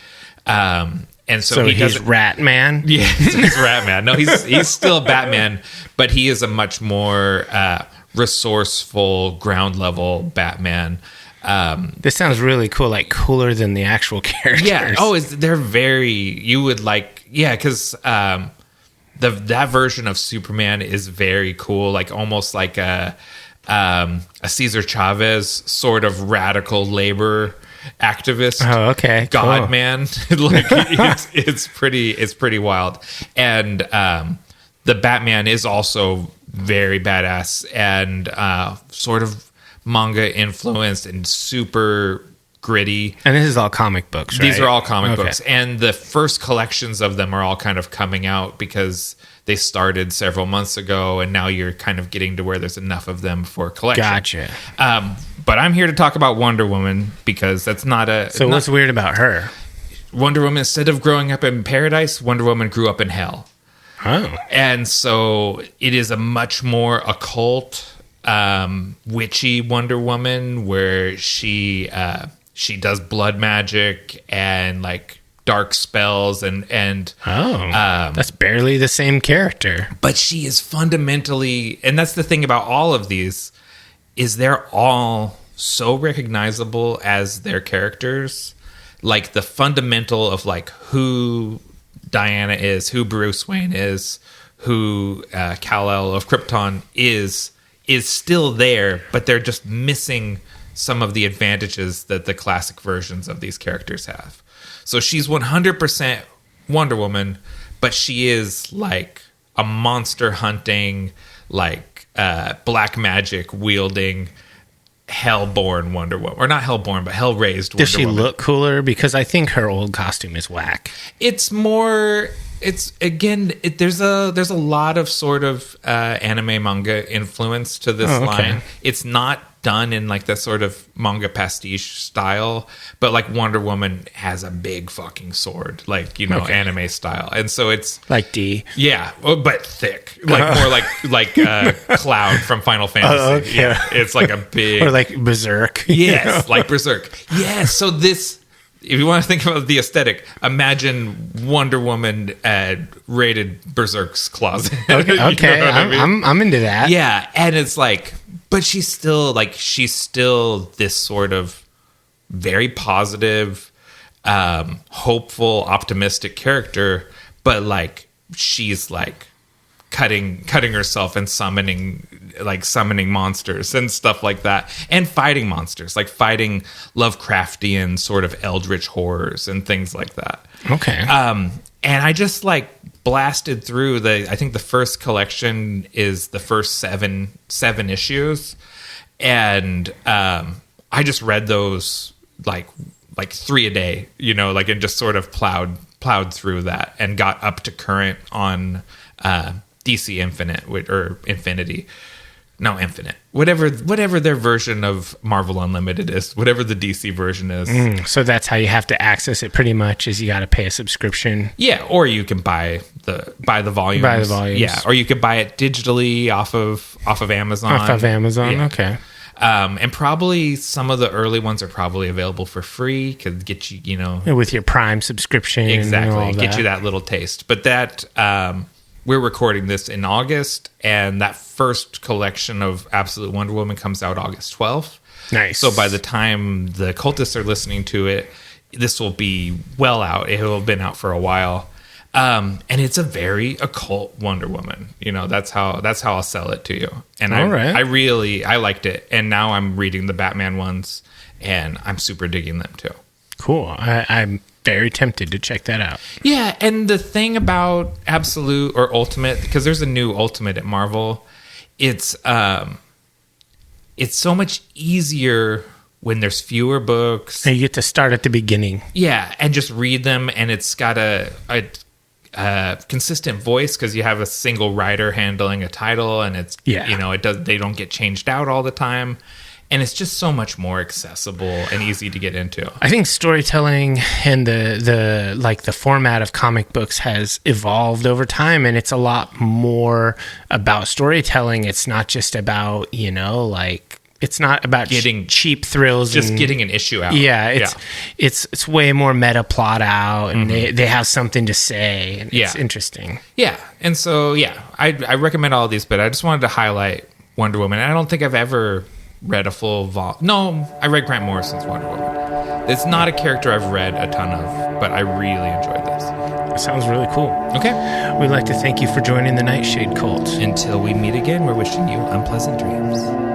And so he's Rat Man. Yeah, he's Rat Man. No, he's still Batman, but he is a much more resourceful, ground level Batman. This sounds really cool, like cooler than the actual characters. Yeah. Oh, they're very. You would like. Yeah, because that version of Superman is very cool, like almost like a Cesar Chavez sort of radical labor activist. Oh, okay. God, cool. man. Like it's pretty wild. And the Batman is also very badass and sort of manga influenced and super gritty. And this is all comic books, right? These are all comic books. And the first collections of them are all kind of coming out because they started several months ago, and now you're kind of getting to where there's enough of them for collection. Gotcha. But I'm here to talk about Wonder Woman because that's not a... So what's weird about her? Wonder Woman, instead of growing up in paradise, Wonder Woman grew up in hell. Oh. And so it is a much more occult, witchy Wonder Woman where she does blood magic and like dark spells and that's barely the same character. But she is fundamentally, and that's the thing about all of these, is they're all so recognizable as their characters. Like the fundamental of like who Diana is, who Bruce Wayne is, who Kal-El of Krypton is still there, but they're just missing some of the advantages that the classic versions of these characters have. So she's 100% Wonder Woman, but she is like a monster hunting, like black magic wielding, hellborn Wonder Woman. Or not hellborn, but hell-raised Wonder Woman. Does she look cooler? Because I think her old costume is whack. It's more... It's again. There's a lot of sort of anime manga influence to this line. It's not done in like the sort of manga pastiche style, but like Wonder Woman has a big fucking sword, like anime style, and so it's like D. Yeah, but thick, like more like Cloud from Final Fantasy. Oh, okay. Yeah, it's like a big or like Berserk. Yes, like Berserk. Yes, so this. If you want to think about the aesthetic, imagine Wonder Woman raided Berserk's closet. Okay, I'm into that. Yeah, and it's like, but she's still this sort of very positive, hopeful, optimistic character. But like she's like cutting herself and summoning monsters and stuff like that, and fighting monsters, like fighting Lovecraftian sort of eldritch horrors and things like that. Okay. And I just like blasted through I think the first collection is the first seven issues, and I just read those like 3 a day, and just sort of plowed through that and got up to current on DC Infinite or Infinity. No, Infinite. Whatever their version of Marvel Unlimited is, whatever the DC version is. So that's how you have to access it pretty much, is you got to pay a subscription. Yeah, or you can buy the volumes. Buy the volumes. Yeah, or you could buy it digitally off of Amazon. Off of Amazon, yeah. Okay. And probably some of the early ones are probably available for free. Could get you, with your Prime subscription. Exactly, get you that little taste. But that we're recording this in August, and that first collection of Absolute Wonder Woman comes out August 12th. Nice. So by the time the Cultists are listening to it, this will be well out. It will have been out for a while. And it's a very occult Wonder Woman. That's how I'll sell it to you. And I liked it. And now I'm reading the Batman ones, and I'm super digging them too. Cool. I'm very tempted to check that out. Yeah, and the thing about Absolute or Ultimate, because there's a new Ultimate at Marvel, it's so much easier when there's fewer books. And you get to start at the beginning. Yeah, and just read them, and it's got a consistent voice because you have a single writer handling a title, and it's they don't get changed out all the time. And it's just so much more accessible and easy to get into. I think storytelling and the format of comic books has evolved over time, and it's a lot more about storytelling. It's not just about, it's not about getting cheap thrills, just getting an issue out. Yeah, it's way more meta plot out, and they have something to say, and it's interesting. Yeah, and so I recommend all of these, but I just wanted to highlight Wonder Woman. I don't think I've ever read a full No, I read Grant Morrison's Wonder Woman. It's not a character I've read a ton of, but I really enjoyed this. That sounds really cool. Okay. We'd like to thank you for joining the Nightshade Cult. Until we meet again, we're wishing you unpleasant dreams.